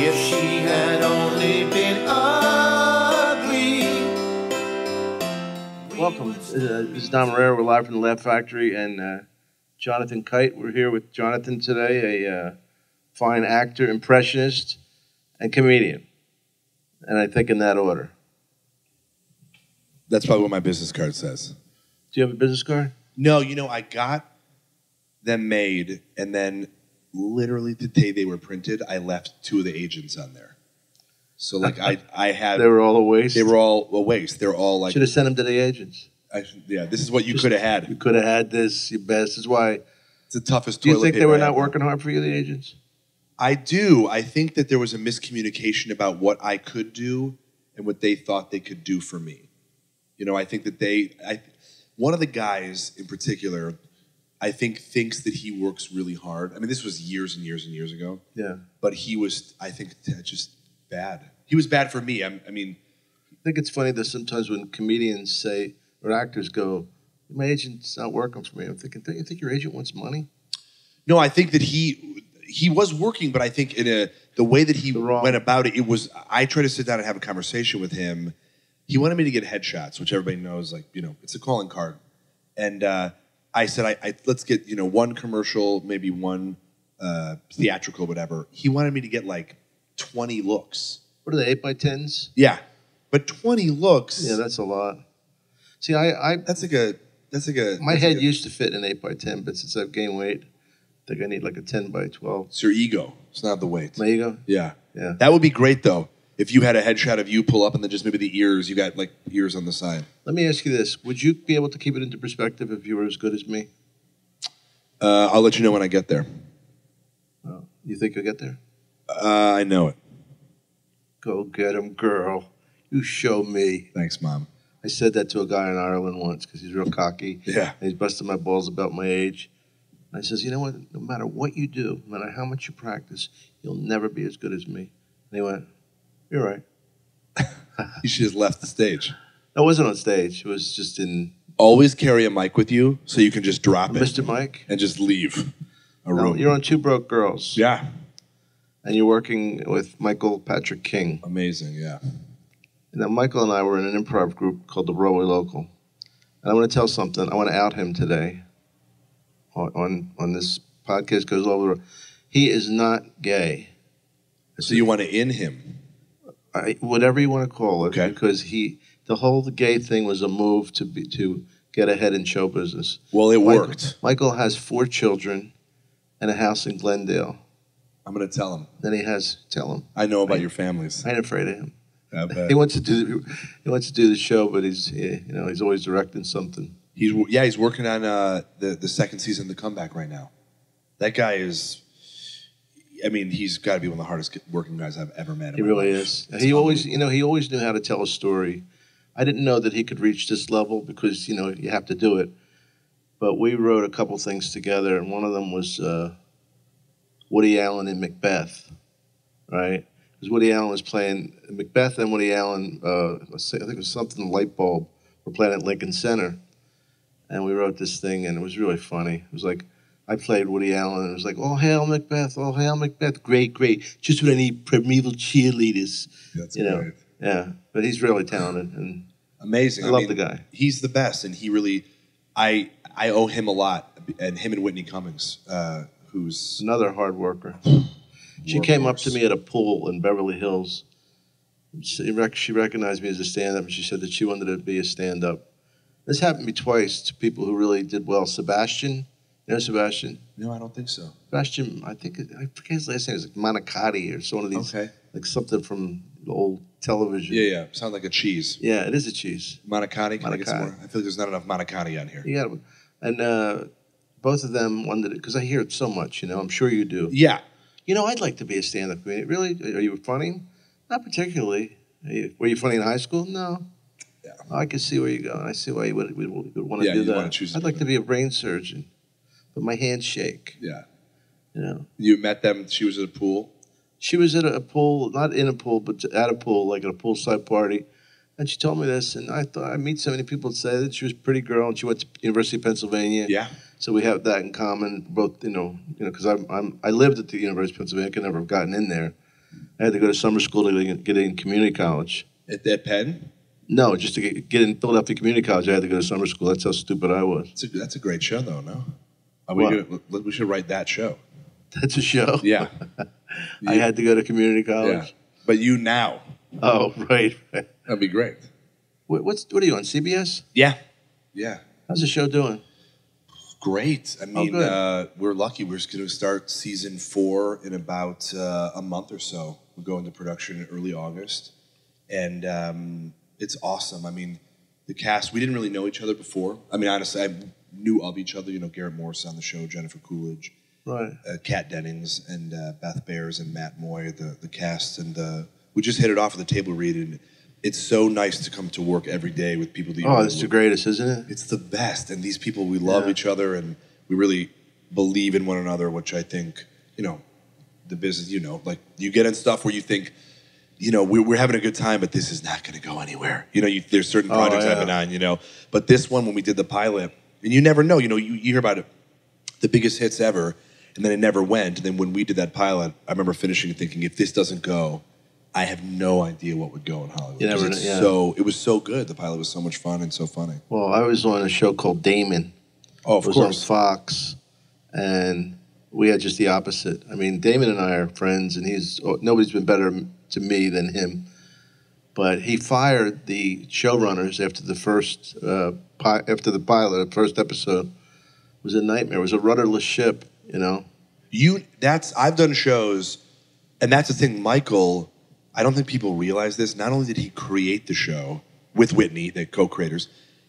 If she had only been ugly. Welcome. This is Don Irrera. We're live from the Laugh Factory, and Jonathan Kite. We're here with Jonathan today, a fine actor, impressionist, and comedian. And I think in that order. That's probably what my business card says. Do you have a business card? No, you know, I got them made, and then literally the day they were printed, I left 2 of the agents on there. So, like, I had... They were all a waste? They were all a waste. They're all like... Should have sent them to the agents. Yeah, this is what you could have had. You could have had this, you best. This is why... It's the toughest Do you toilet think they paper were I not have. working hard for you, the agents? I do. I think that there was a miscommunication about what I could do and what they thought they could do for me. You know, I think that one of the guys in particular, I think, thinks that he works really hard. I mean, this was years and years and years ago. Yeah. But he was, I think, just bad. He was bad for me. I mean... I think it's funny that sometimes when comedians say, or actors go, my agent's not working for me. I'm thinking, don't you think your agent wants money? No, I think that he was working, but I think the way that he went about it, I tried to sit down and have a conversation with him. He wanted me to get headshots, which everybody knows, like, you know, it's a calling card. And I said, let's get, you know, 1 commercial, maybe 1 theatrical, whatever. He wanted me to get like 20 looks. What are they, 8x10s? Yeah, but 20 looks. Yeah, that's a lot. See, that's like a. My head used to fit in an 8x10, but since I've gained weight, I think I need like a 10x12. It's your ego. It's not the weight. My ego? Yeah. Yeah. That would be great though. If you had a headshot of you pull up and then just maybe the ears, you got like ears on the side. Let me ask you this: would you be able to keep it into perspective if you were as good as me? I'll let you know when I get there. Oh, you think you'll get there? I know it. Go get him, girl. You show me. Thanks, Mom. I said that to a guy in Ireland once because he's real cocky. Yeah. And he's busting my balls about my age. And I says, you know what? No matter what you do, no matter how much you practice, you'll never be as good as me. And he went, you're right. You should have left the stage. I wasn't on stage. It was just in... Always carry a mic with you so you can just drop it. Mr. Mike? And just leave a room. You're on 2 Broke Girls. Yeah. And you're working with Michael Patrick King. Amazing, yeah. And now Michael and I were in an improv group called the Broadway Local. And I want to tell something. I want to out him today on this podcast goes all over. He is not gay. So you want to in him? Whatever you want to call it. Okay. Because the whole gay thing was a move to get ahead in show business. Well, it worked. Michael has 4 children and a house in Glendale. I'm going to tell him. Then tell him. I know about your families. I ain't afraid of him. I bet. He wants to do the show, but he's always directing something. He's working on the 2nd season of The Comeback right now. That guy is, I mean, he's got to be one of the hardest working guys I've ever met. He really is. He always knew how to tell a story. I didn't know that he could reach this level because you have to do it. But we wrote a couple things together, and one of them was Woody Allen in Macbeth, right? Because Woody Allen was playing Macbeth, and Woody Allen, I think it was something light bulb, were playing at Lincoln Center. And we wrote this thing, and it was really funny. It was like, I played Woody Allen, and it was like, all hail Macbeth, all hail Macbeth, great, great. Just what I need, primeval cheerleaders. That's great. Yeah, but he's really talented. And amazing. I love the guy. He's the best, and he really, I owe him a lot, and him and Whitney Cummings, who's... Another hard worker. She came up to me at a pool in Beverly Hills. She recognized me as a stand-up, and she said that she wanted to be a stand-up. This happened to me twice to people who really did well. Sebastian, you know Sebastian? No, I don't think so. Sebastian, I forget his last name. It's like Monicati or some of these, like something from the old television. Yeah. Sounds like a cheese. Yeah, it is a cheese. Monicati? Can I get some more? I feel like there's not enough Monicati on here. You got it. And both of them wanted it, because I hear it so much, I'm sure you do. Yeah. I'd like to be a stand-up comedian. Really? Are you funny? Not particularly. Were you funny in high school? No. Yeah. I can see where you're going. I see why you would want to do that. Want to choose I'd like to be a brain surgeon, but my hands shake. Yeah. You met them, she was at a pool? She was at a pool, not in a pool, but at a pool, like at a poolside party. And she told me this, and I thought, I meet so many people that say that she was a pretty girl, and she went to University of Pennsylvania. Yeah. So we have that in common, both, because I lived at the University of Pennsylvania. I could never have gotten in there. I had to go to summer school to get in community college. At that Penn? No, just to get in Philadelphia Community College, I had to go to summer school. That's how stupid I was. That's a great show, though, no? We should write that show. That's a show? Yeah. I had to go to community college? Yeah. But you now. Oh, right. That'd be great. What are you on, CBS? Yeah. Yeah. How's the show doing? Great. I mean, we're lucky. We're just going to start season 4 in about a month or so. We'll go into production in early August. And it's awesome. I mean, the cast, we didn't really know each other before. I mean, honestly, I knew of each other. You know, Garrett Morris on the show, Jennifer Coolidge, right? Kat Dennings, and Beth Bears and Matt Moy, the cast. And we just hit it off at the table read. And it's so nice to come to work every day with people that you know. It's the greatest, isn't it? It's the best. And these people, we love each other, and we really believe in one another, which I think, you know, the business, you know, like you get in stuff where you think, you know, we're having a good time, but this is not going to go anywhere. You know, there's certain projects I've been on, you know. But this one, when we did the pilot, and you never know, you know, you hear about it, the biggest hits ever, and then it never went. And then when we did that pilot, I remember finishing and thinking, if this doesn't go, I have no idea what would go in Hollywood. It was so good. The pilot was so much fun and so funny. Well, I was on a show called Damon. Oh, of course. It was on Fox, and we had just the opposite. I mean, Damon and I are friends, and nobody's been better to me than him. But he fired the showrunners after the pilot, the first episode. It was a nightmare. It was a rudderless ship, you know. I've done shows, and that's the thing, Michael. I don't think people realize this. Not only did he create the show with Whitney, the co-creators,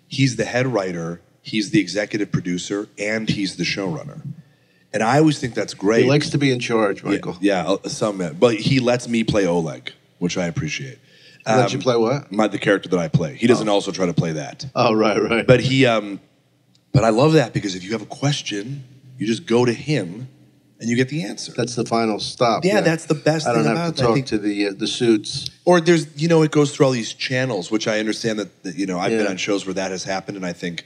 he's the head writer, he's the executive producer, and he's the showrunner. And I always think that's great. He likes to be in charge, Michael. Yeah, but he lets me play Oleg, which I appreciate. He lets you play what? The character that I play. He doesn't also try to play that. Oh, right. But but I love that because if you have a question, you just go to him and you get the answer. That's the final stop. Yeah, that's the best thing about it. I don't have to talk to the suits. Or there's, you know, it goes through all these channels, which I understand that you know, I've been on shows where that has happened, and I think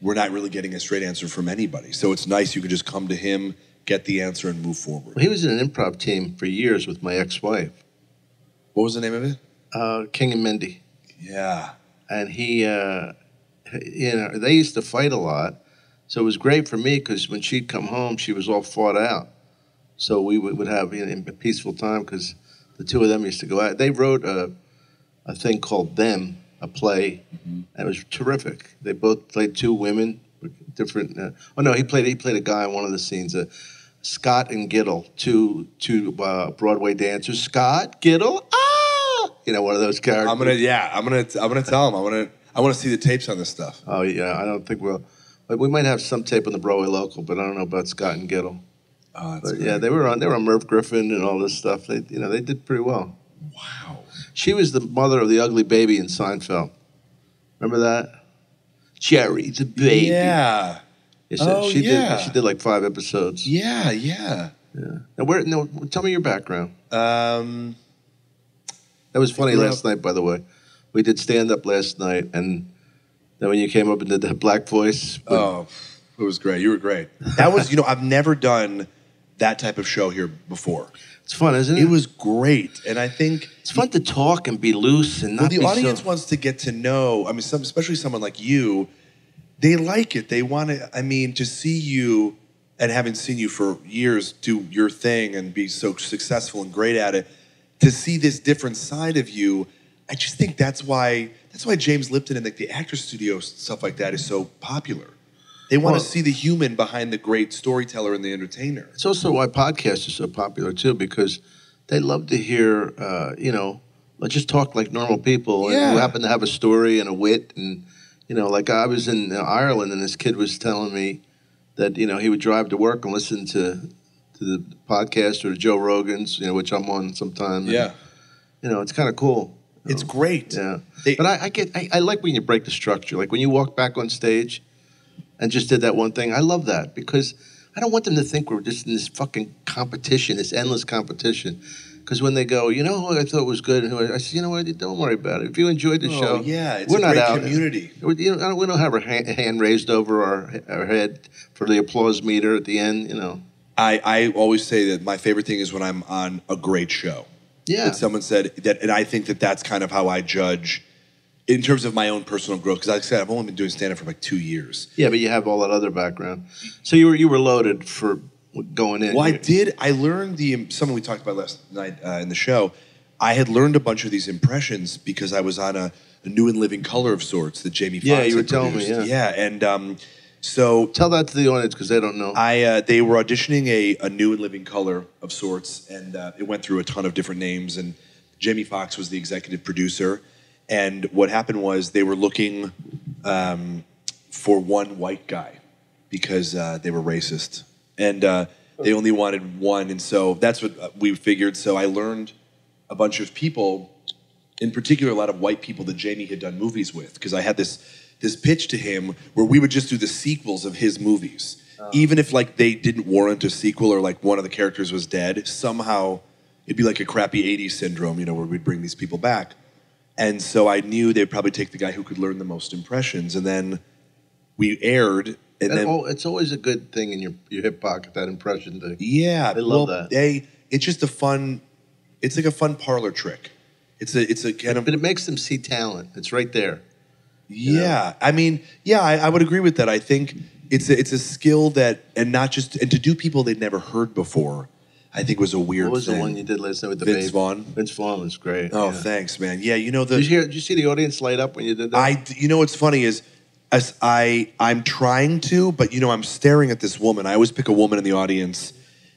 we're not really getting a straight answer from anybody. So it's nice you can just come to him, get the answer, and move forward. Well, he was in an improv team for years with my ex-wife. What was the name of it? King and Mindy. Yeah. And he, you know, they used to fight a lot. So it was great for me because when she'd come home, she was all fought out. So we would have a peaceful time because the two of them used to go out. They wrote a thing called Them, a play, and it was terrific. They both played two women, different. He played a guy in one of the scenes. Scott and Giddle, two Broadway dancers. Scott, Giddle, you know, one of those characters. I'm gonna tell him. I want to see the tapes on this stuff. Oh yeah, I don't think we might have some tape on the Broadway local, but I don't know about Scott and Giddle. Oh, but yeah, they were on Merv Griffin and all this stuff. They did pretty well. Wow. She was the mother of the ugly baby in Seinfeld. Remember that? Jerry the baby. Yeah. She did like 5 episodes. Yeah. Now tell me your background. That was funny last night, by the way. We did stand up last night, and then when you came up and did that black voice. It was great. You were great. That was, you know, I've never done that type of show here before. It's fun, isn't it? It was great, and I think it's fun to talk and be loose and not. The audience wants to get to know. I mean, especially someone like you, they like it. They want to. I mean, to see you and having seen you for years do your thing and be so successful and great at it, to see this different side of you, I just think that's why James Lipton and like the Actors Studio stuff like that is so popular. They want to see the human behind the great storyteller and the entertainer. It's also why podcasts are so popular, too, because they love to hear, you know, just talk like normal people and who happen to have a story and a wit. And, you know, like I was in Ireland and this kid was telling me that, you know, he would drive to work and listen to the podcast or to Joe Rogan's, you know, which I'm on sometimes. Yeah. And, you know, it's kind of cool. It's great. Yeah. But I like when you break the structure. Like when you walk back on stage and just did that one thing. I love that because I don't want them to think we're just in this fucking competition, this endless competition. Because when they go, you know who I thought was good, and I said, you know what, don't worry about it. If you enjoyed the show, it's we're a not great out. Community. We don't have our hand raised over our head for the applause meter at the end. You know, I always say that my favorite thing is when I'm on a great show. Yeah. that someone said that, and I think that that's kind of how I judge in terms of my own personal growth. Because like I said, I've only been doing stand-up for like 2 years. Yeah, but you have all that other background. So you were loaded for going in. Well, I did. I learned something we talked about last night in the show. I had learned a bunch of these impressions because I was on a New and Living Color of sorts that Jamie Foxx Yeah, you were had telling produced. me, yeah. And so Tell that to the audience because they don't know. they were auditioning a New and Living Color of sorts, and it went through a ton of different names, and Jamie Foxx was the executive producer. And what happened was they were looking for one white guy because they were racist. And they only wanted one. And so that's what we figured. So I learned a bunch of people, in particular a lot of white people that Jamie had done movies with, because I had this pitch to him where we would just do the sequels of his movies. Even if like they didn't warrant a sequel or like one of the characters was dead, somehow it'd be like a crappy 80s syndrome, you know, where we'd bring these people back. And so I knew they'd probably take the guy who could learn the most impressions. And then we aired. And then it's always a good thing in your hip pocket, that impression thing. Yeah. They love that. It's just it's like a fun parlor trick. It's a kind of... But it makes them see talent. It's right there. Yeah. I mean, yeah, I would agree with that. I think it's a skill that, and to do people they'd never heard before, I think was a weird thing. What was the one you did last night with the Vince baby? Vaughn? Vince Vaughn was great. Oh, yeah. Thanks, man. Yeah, you know Did you see the audience light up when you did that? You know what's funny is, as I'm trying to, but you know, I'm staring at this woman. I always pick a woman in the audience,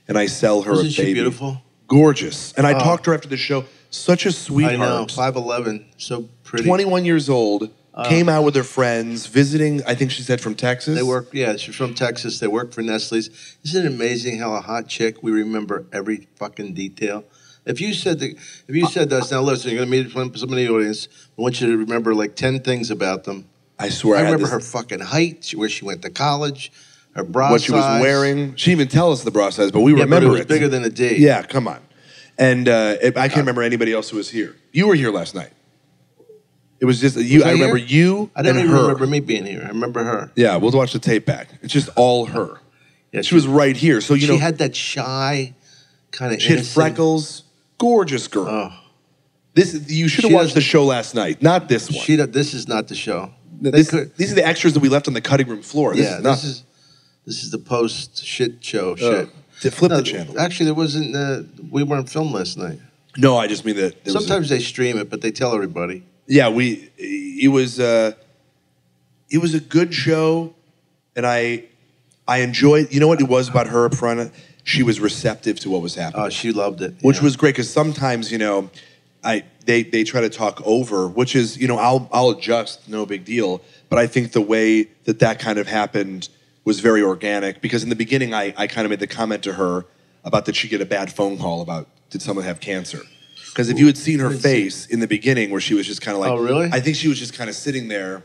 and I sell her Wasn't a baby. she beautiful? Gorgeous. And I talked to her after the show. Such a sweetheart. I know, 5'11", so pretty. 21 years old. Came out with her friends, visiting, I think she said from Texas. They work, yeah, she's from Texas. They work for Nestle's. Isn't it amazing how a hot chick, we remember every fucking detail? If you said to us, now listen, you're going to meet somebody in the audience, I want you to remember like 10 things about them. I swear. I remember her fucking height, where she went to college, her bra size. What she was wearing. She didn't even tell us the bra size, but we remember but it was bigger than a D. Yeah, come on. And I can't remember anybody else who was here. You were here last night. It was just you. I remember you. I don't and even her. remember me being here. I remember her. Yeah, we'll watch the tape back. It's just all her. Yeah, she was right here. So she had that shy kind of. She had freckles. Gorgeous girl. Oh. You should have watched the show last night, not this one. This is not the show. These are the extras that we left on the cutting room floor. This is the post shit show shit. To flip the channel. Actually, there wasn't. We weren't filmed last night. No, I just mean that. Sometimes they stream it, but they tell everybody. Yeah, it was a good show, and I enjoyed. You know what it was about her up front? She was receptive to what was happening. Oh, she loved it, which was great because sometimes they try to talk over, which is I'll adjust, no big deal. But I think the way that kind of happened was very organic because in the beginning I kind of made the comment to her about that she get a bad phone call about did someone have cancer. Because if you had seen her face in the beginning where she was just kind of like... Oh, really? I think she was just kind of sitting there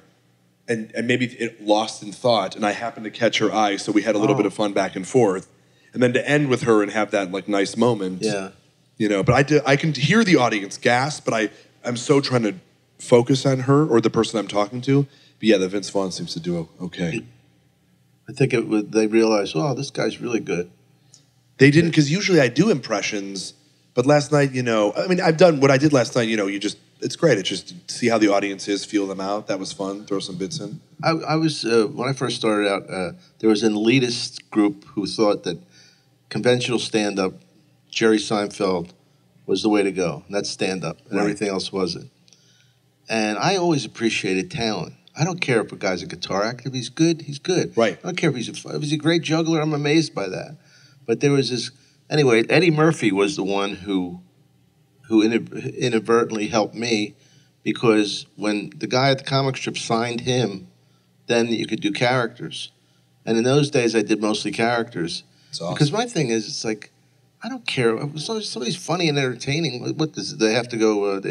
and maybe it lost in thought, and I happened to catch her eye, so we had a little bit of fun back and forth. And then to end with her and have that like nice moment. Yeah. But I can hear the audience gasp, but I'm so trying to focus on her or the person I'm talking to. But yeah, the Vince Vaughn seems to do okay. I think they realized, oh, this guy's really good. They didn't, because usually I do impressions... But last night, I mean, I've done what I did last night, it's great. It's just to see how the audience is, feel them out. That was fun. Throw some bits in. I was, when I first started out, there was an elitist group who thought that conventional stand-up, Jerry Seinfeld, was the way to go. And that's stand-up, and everything else wasn't. And I always appreciated talent. I don't care if a guy's a guitar actor. If he's good, he's good. Right. I don't care if he's a great juggler. I'm amazed by that. But there was this... Anyway, Eddie Murphy was the one who inadvertently helped me because when the guy at the comic strip signed him, then you could do characters. And in those days, I did mostly characters. That's awesome. Because my thing is, it's like, I don't care. As long as somebody's funny and entertaining, what does they have to go,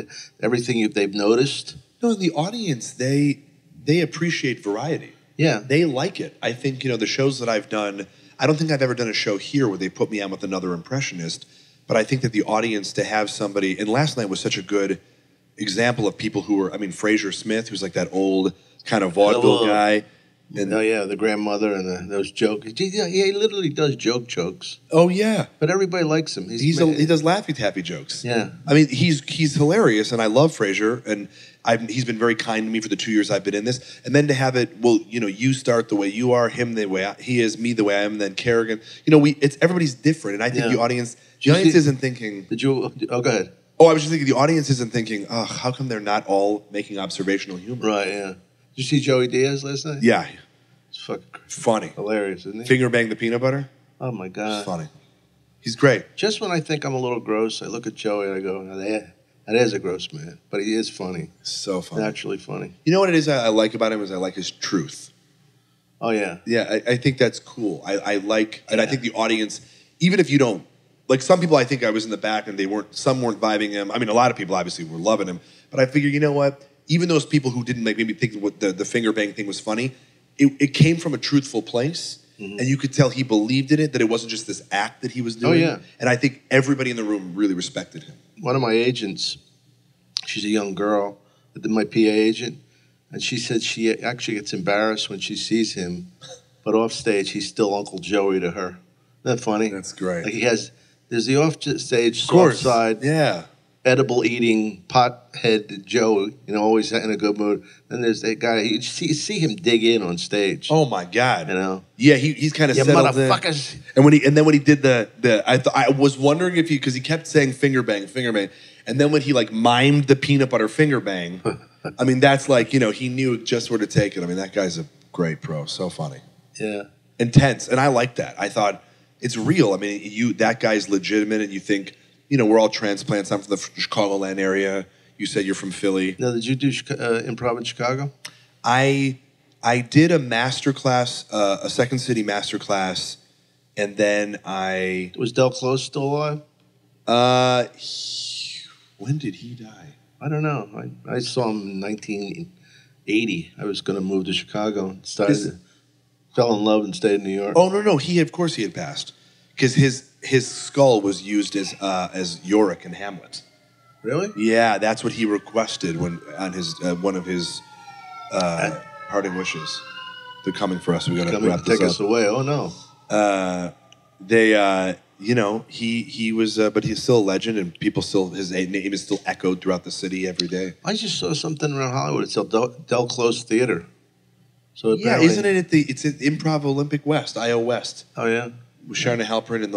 everything they've noticed? No, the audience, they appreciate variety. Yeah. They like it. I think, the shows that I've done... I don't think I've ever done a show here where they put me on with another impressionist, but I think that the audience to have somebody, and last night was such a good example of people who were, Fraser Smith, who's like that old kind of vaudeville guy. And, Oh yeah, the grandmother and those jokes. He literally does jokes. oh yeah, But everybody likes him. he does Laffy Taffy jokes. Yeah. I mean he's hilarious, and I love Frasier, and he's been very kind to me for the 2 years I've been in this. And then to have it, well, you start the way you are, him the way he is, me the way I am, and then Kerrigan. It's everybody's different, and I think the audience isn't thinking. Did you? Oh, go ahead. Oh, I was just thinking the audience isn't thinking, oh, how come they're not all making observational humor? Right. Yeah. Did you see Joey Diaz last night? Yeah, It's fucking funny, hilarious, isn't he? Finger bang the peanut butter. Oh my god. It's funny. He's great. Just when I think I'm a little gross, I look at Joey and I go, "That is a gross man," but he is funny. So funny. Naturally funny. You know what it is I like about him is I like his truth. Oh yeah. Yeah, I think that's cool. I like, and I think the audience, even if you don't, like some people I think I was in the back and some weren't vibing him. I mean, a lot of people obviously were loving him, but I figure, you know what? Even those people who didn't maybe think what the finger bang thing was funny, it came from a truthful place. Mm-hmm. And you could tell he believed in it, that it wasn't just this act that he was doing. Oh, yeah. And I think everybody in the room really respected him. One of my agents, she's a young girl, my PA agent, and she said she actually gets embarrassed when she sees him, but off stage he's still Uncle Joey to her. Isn't that funny? That's great. Like there's the off stage, soft side, yeah, edible eating, pothead Joe, always in a good mood. Then there's that guy. You see him dig in on stage. Oh my God! Yeah, he's kind of you settled motherfuckers. In. And then when he did I was wondering if because he kept saying finger bang, and then when he like mimed the peanut butter finger bang, I mean that's like he knew just where to take it. I mean that guy's a great pro, so funny. Yeah, intense, and I like that. I thought it's real. I mean that guy's legitimate, and you think. We're all transplants. I'm from the Chicagoland area. You said you're from Philly. Now, did you do improv in Chicago? I did a master class, a Second City master class, and then Was Del Close still alive? When did he die? I don't know. I saw him in 1980. I was going to move to Chicago. Fell in love and stayed in New York. Oh no, of course he had passed because his skull was used as Yorick in Hamlet. Really? Yeah, that's what he requested on his one of his parting wishes. They're coming for us. We got to wrap this up. Take us away. Oh no. He was, but he's still a legend, and his name is still echoed throughout the city every day. I just saw something around Hollywood. It's Del Close Theater. So yeah, isn't it it's at Improv Olympic West, IO West. Oh yeah. With Sharna Halperin and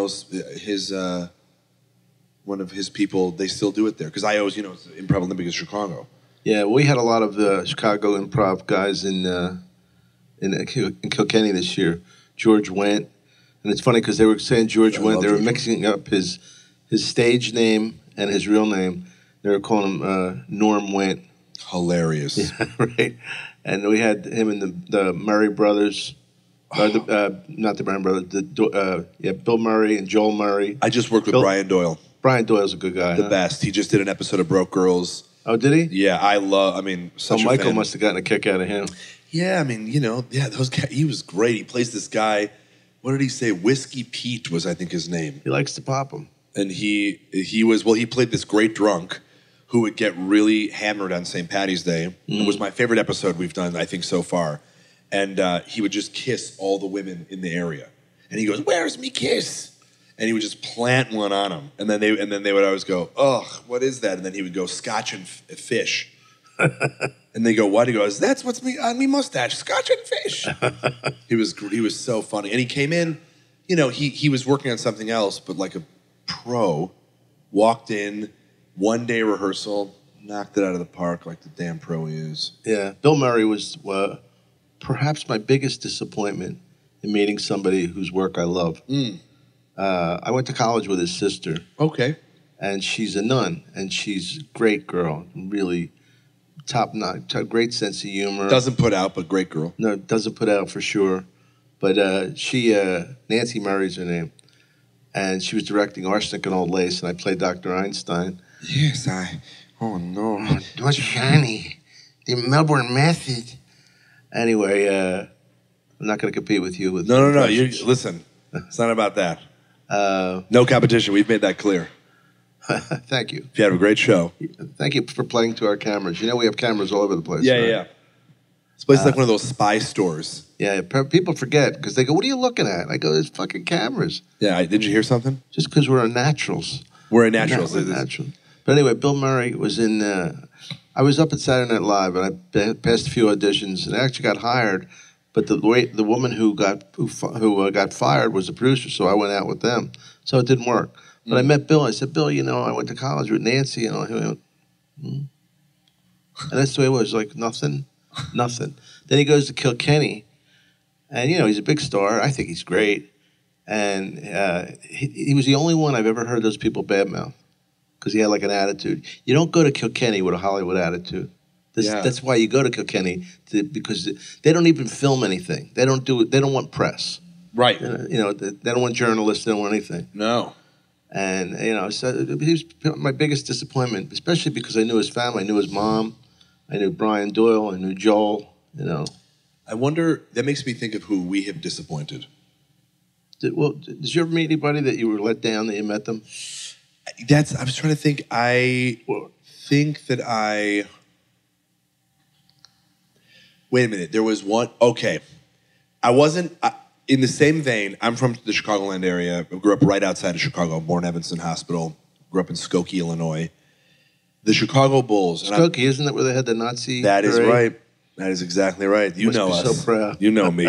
one of his people, they still do it there because IO's it's Improv Olympic in Chicago. Yeah, we had a lot of Chicago improv guys in Kilkenny this year. George went, and it's funny because they were saying George went. They were mixing up his stage name and his real name. They were calling him Norm Went. Hilarious, yeah, right? And we had him and the Murray brothers. Not the Murray brothers. Bill Murray and Joel Murray. I just worked with Brian Doyle. Brian Doyle's a good guy. The best. He just did an episode of Broke Girls. Oh, did he? Yeah, such a Michael fan. must have gotten a kick out of him. Yeah, those guys. He was great. He plays this guy. What did he say? Whiskey Pete was, I think, his name. He likes to pop them. And he played this great drunk who would get really hammered on St. Paddy's Day. It was my favorite episode we've done, I think, so far. And he would just kiss all the women in the area. And he goes, "Where's me kiss?" And he would just plant one on them. And then they would always go, "Ugh, what is that?" And then he would go, "Scotch and fish." And they go, "What?" He goes, "That's what's on me mustache, Scotch and fish." He was so funny. And he came in, he was working on something else, but like a pro, walked in, 1 day rehearsal, knocked it out of the park like the damn pro he is. Yeah, Bill Murray was perhaps my biggest disappointment in meeting somebody whose work I love. I went to college with his sister. Okay. And she's a nun, and she's a great girl, really top-notch, great sense of humor. Doesn't put out, but great girl. No, doesn't put out for sure. But Nancy Murray's her name, and she was directing Arsenic and Old Lace, and I played Dr. Einstein. Yes, oh no. What's shiny? The Melbourne Method. Anyway, I'm not going to compete with you. No. Listen, it's not about that. No competition. We've made that clear. Thank you. You had a great show. Thank you for playing to our cameras. We have cameras all over the place. Yeah, right? yeah. This place is like one of those spy stores. Yeah, people forget because they go, "What are you looking at?" I go, "There's fucking cameras." Yeah, did you hear something? Just because we're naturals. We're naturals. We're natural. But anyway, Bill Murray was in. I was up at Saturday Night Live, and I passed a few auditions, and I actually got hired. But the woman who got fired was the producer, so I went out with them. So it didn't work. But I met Bill. I said, "Bill, I went to college with Nancy." He went, and that's the way it was. Like nothing. Then he goes to Kilkenny, and he's a big star. I think he's great, and he was the only one I've ever heard those people badmouth because he had like an attitude. You don't go to Kilkenny with a Hollywood attitude. That's why you go to Kilkenny because they don't even film anything. They don't do it. They don't want press. Right. They don't want journalists. They don't want anything. No. And so he was my biggest disappointment, especially because I knew his family. I knew his mom. I knew Brian Doyle. I knew Joel. I wonder. That makes me think of who we have disappointed. Did you ever meet anybody that you were let down that you met them? I was trying to think. I think that I. Wait a minute. There was one. Okay, I wasn't in the same vein. I'm from the Chicagoland area. I grew up right outside of Chicago. Born Evanston Hospital. Grew up in Skokie, Illinois. The Chicago Bulls. Skokie, isn't that where they had the Nazi? That is right. That is exactly right. You know us. So proud. You know me.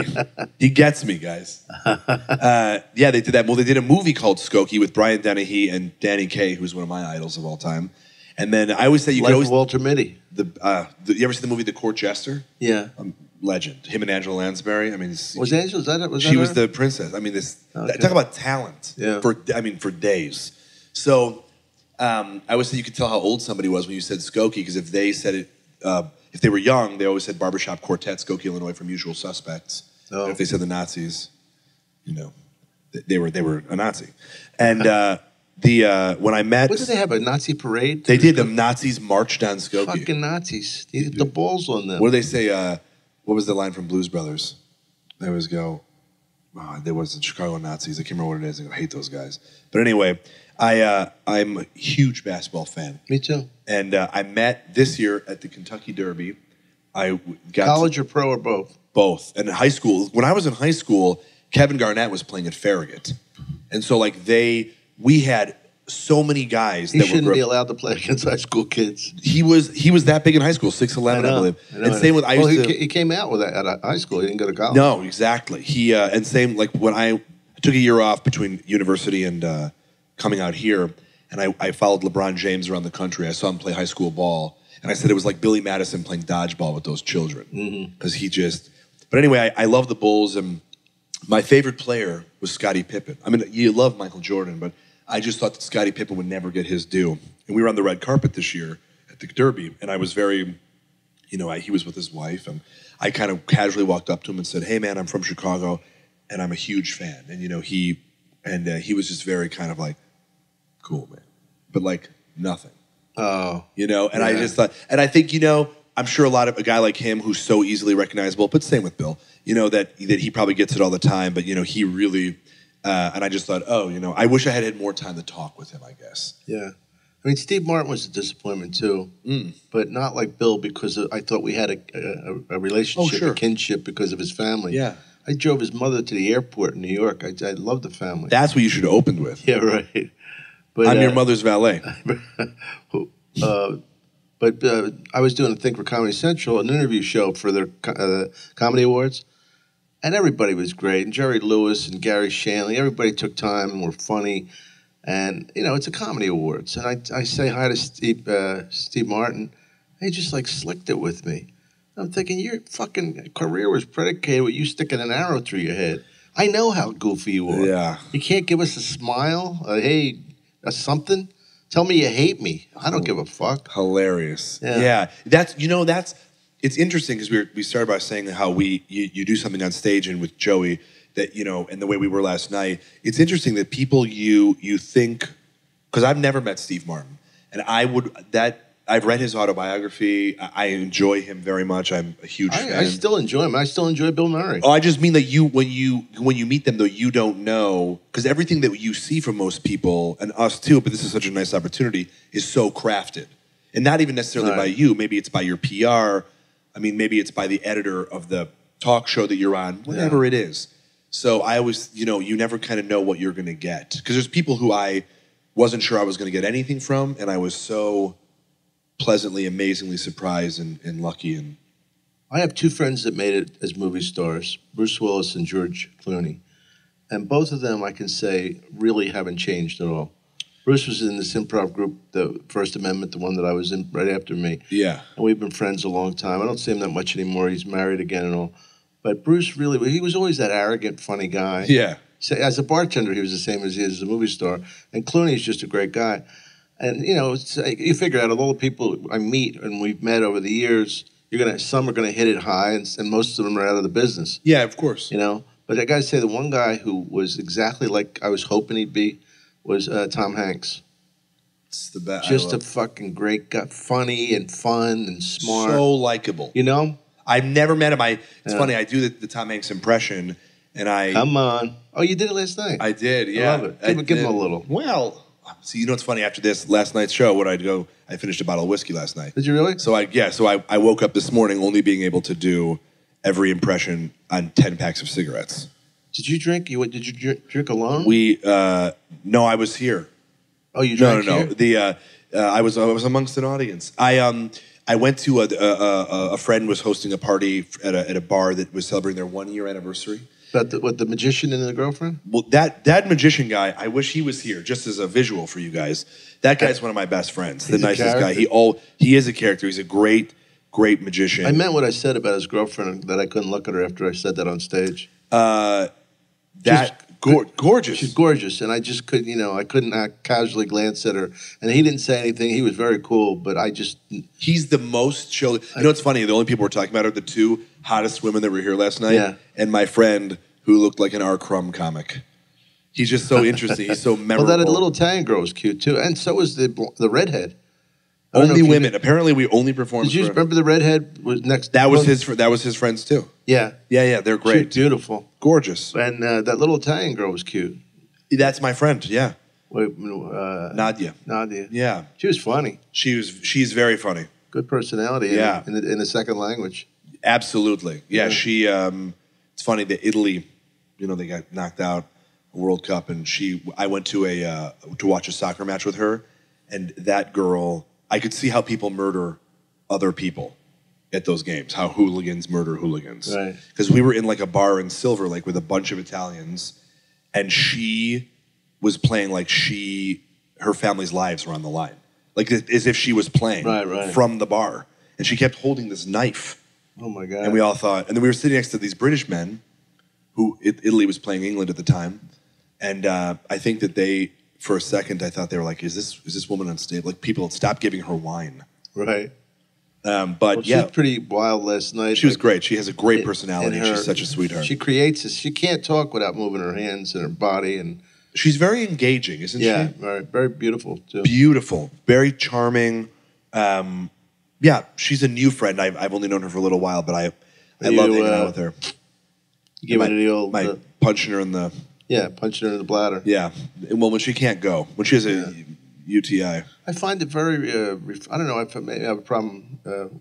He gets me, guys. Yeah, they did that. Well, they did a movie called Skokie with Brian Dennehy and Danny Kaye, who's one of my idols of all time. And then I always say you Life could always of Walter Mitty. You ever see the movie The Court Jester? Yeah. Legend. Him and Angela Lansbury. I mean, was Angela? Is that it? She was the princess. I mean, talk about talent. Yeah. For days. So. I always say you could tell how old somebody was when you said Skokie because if they said it, if they were young, they always said Barbershop Quartet, Skokie, Illinois, from Usual Suspects. Oh. And if they said the Nazis, they were a Nazi. And when I met, what did they have, a Nazi parade? They did. The Nazis marched down Skokie. Fucking Nazis! They hit the balls on them. What do they say? What was the line from Blues Brothers? They always go, there was the Chicago Nazis. I can't remember what it is. I hate those guys. But anyway. I'm a huge basketball fan. Me too. And I met this year at the Kentucky Derby. I got college or pro or both? Both. And in high school, when I was in high school, Kevin Garnett was playing at Farragut, and so we had so many guys. He shouldn't be allowed to play against high school kids. He was that big in high school, 6'11", I believe. And same with he came out with that at high school. He didn't go to college. No, exactly. He and same when I took a year off between university and. Coming out here, and I followed LeBron James around the country. I saw him play high school ball, and I said it was like Billy Madison playing dodgeball with those children. Because But anyway, I love the Bulls, and my favorite player was Scottie Pippen. I mean, you love Michael Jordan, but I just thought that Scottie Pippen would never get his due. And we were on the red carpet this year at the Derby, and I was very, he was with his wife, and I kind of casually walked up to him and said, "Hey, man, I'm from Chicago, and I'm a huge fan." And he was just very kind of like, "Cool, man," but nothing. Oh, and I just thought, and I think I'm sure a guy like him who's so easily recognizable, but same with Bill, that he probably gets it all the time, but he really, and I just thought, I wish I had more time to talk with him, I guess. Yeah, I mean, Steve Martin was a disappointment too, but not like Bill because I thought we had a relationship, a kinship because of his family. Yeah. I drove his mother to the airport in New York. I love the family. That's what you should have opened with. Yeah, right. But, I'm your mother's valet. But I was doing a thing for Comedy Central, an interview show for their Comedy Awards, and everybody was great. And Jerry Lewis and Gary Shanley, everybody took time and were funny. And, it's a Comedy Awards. And I say hi to Steve Martin. And he just slicked it with me. I'm thinking, your fucking career was predicated with you sticking an arrow through your head. I know how goofy you are. Yeah. You can't give us a smile, hey, something? Tell me you hate me. I don't give a fuck. Hilarious. Yeah. That's it's interesting because we started by saying how you do something on stage and with Joey that, and the way we were last night. It's interesting that people you think, because I've never met Steve Martin, and I've read his autobiography. I enjoy him very much. I'm a huge fan. I still enjoy him. I still enjoy Bill Murray. Oh, I just mean that when you meet them, though, you don't know, because everything that you see from most people, and us too, but this is such a nice opportunity, is so crafted. And not even necessarily by you. Maybe it's by your PR. I mean, maybe it's by the editor of the talk show that you're on, whatever it is. So I always, you never kind of know what you're going to get. Because there's people who I wasn't sure I was going to get anything from, and I was so pleasantly, amazingly surprised and lucky. And I have two friends that made it as movie stars, Bruce Willis and George Clooney. And both of them, I can say, really haven't changed at all. Bruce was in this improv group, the First Amendment, the one that I was in right after me. Yeah. And we've been friends a long time. I don't see him that much anymore. He's married again and all. But Bruce really, he was always that arrogant, funny guy. Yeah. So as a bartender, he was the same as he is as a movie star. And Clooney's just a great guy. And, it's, you figure out of all the people I meet and we've met over the years, some are going to hit it high, and most of them are out of the business. Yeah, of course. But I got to say, the one guy who was exactly like I was hoping he'd be was Tom Hanks. It's the best. Just a fucking great guy, funny and fun and smart. So likable. I've never met him. It's funny. I do the Tom Hanks impression, and I come on. Oh, you did it last night. I did. Yeah, I love it. Give him a little. Well, see, what's funny? After this last night's show, what I'd go. I finished a bottle of whiskey last night. Did you really? So I woke up this morning only being able to do every impression on 10 packs of cigarettes. Did you drink? Did you drink alone? No, I was here. Oh, you drank here? I was amongst an audience. I went to a friend was hosting a party at a bar that was celebrating their 1-year anniversary. About the magician and the girlfriend? Well, that magician guy, I wish he was here just as a visual for you guys. That guy's one of my best friends. The nicest guy. He is a character. He's a great magician. I meant what I said about his girlfriend, that I couldn't look at her after I said that on stage. Gorgeous. She's gorgeous, and I just couldn't, I couldn't casually glance at her. And he didn't say anything. He was very cool, but he's the most chill. It's funny. The only people we're talking about are the two hottest women that were here last night, and my friend who looked like an R. Crumb comic. He's just so interesting. He's so memorable. Well, that little Italian girl was cute too, and so was the redhead. Only women. Apparently, we only performed. Did you remember the redhead was next? That was his friends too. Yeah. They're great. She's beautiful, gorgeous, and that little Italian girl was cute. That's my friend. Yeah. Nadia. Yeah. She was funny. She's very funny. Good personality. Yeah. In a second language. Absolutely. Yeah. She. It's funny that Italy, they got knocked out World Cup, and I went to to watch a soccer match with her, and that girl. I could see how people murder other people at those games, how hooligans murder hooligans. Right. Because we were in like a bar in Silver Lake with a bunch of Italians, and she was playing like her family's lives were on the line. Like as if she was playing from the bar. And she kept holding this knife. Oh my God. And we all thought, and then we were sitting next to these British men who Italy was playing England at the time. And I think that for a second, I thought they were like, is this woman unstable? Like people stopped giving her wine. Right. But she was pretty wild last night. She was great. She has a great personality. She's such a sweetheart. She creates this. She can't talk without moving her hands and her body. And she's very engaging, isn't she? Yeah, very beautiful too. Beautiful. Very charming. She's a new friend. I've only known her for a little while, but I love hanging out with her. You give her the old... punching her in the... Yeah, punching her in the bladder. Yeah. Well, when she can't go. When she has a UTI. I find it very... I don't know. I have a problem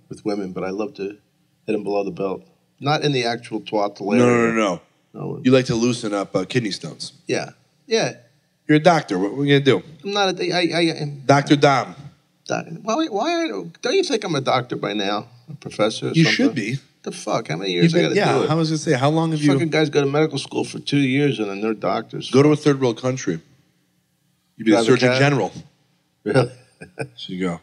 with women, but I love to hit them below the belt. Not in the actual twat. No. You like to loosen up kidney stones. Yeah. You're a doctor. What are we going to do? I'm not a... Dr. Dom. Why don't you think I'm a doctor by now? A professor or You something? should be. The fuck? How many years I got to do it? I was going to say, how long have you... Fucking guys go to medical school for 2 years and then they're doctors. Go to a third world country. You'd be the Surgeon General. Really? So you go.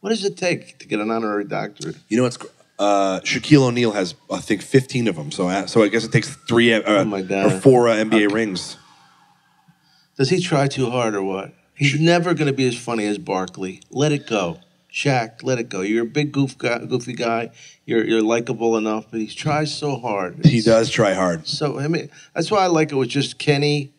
What does it take to get an honorary doctorate? You know what's... Shaquille O'Neal has, I think, 15 of them. So I guess it takes 3 or 4 NBA rings. Does he try too hard or what? He's never going to be as funny as Barkley. Let it go. Shaq, let it go. You're a big goofy guy. You're likable enough, but he tries so hard. He does try hard. So, I mean, that's why I like it with just Kenny.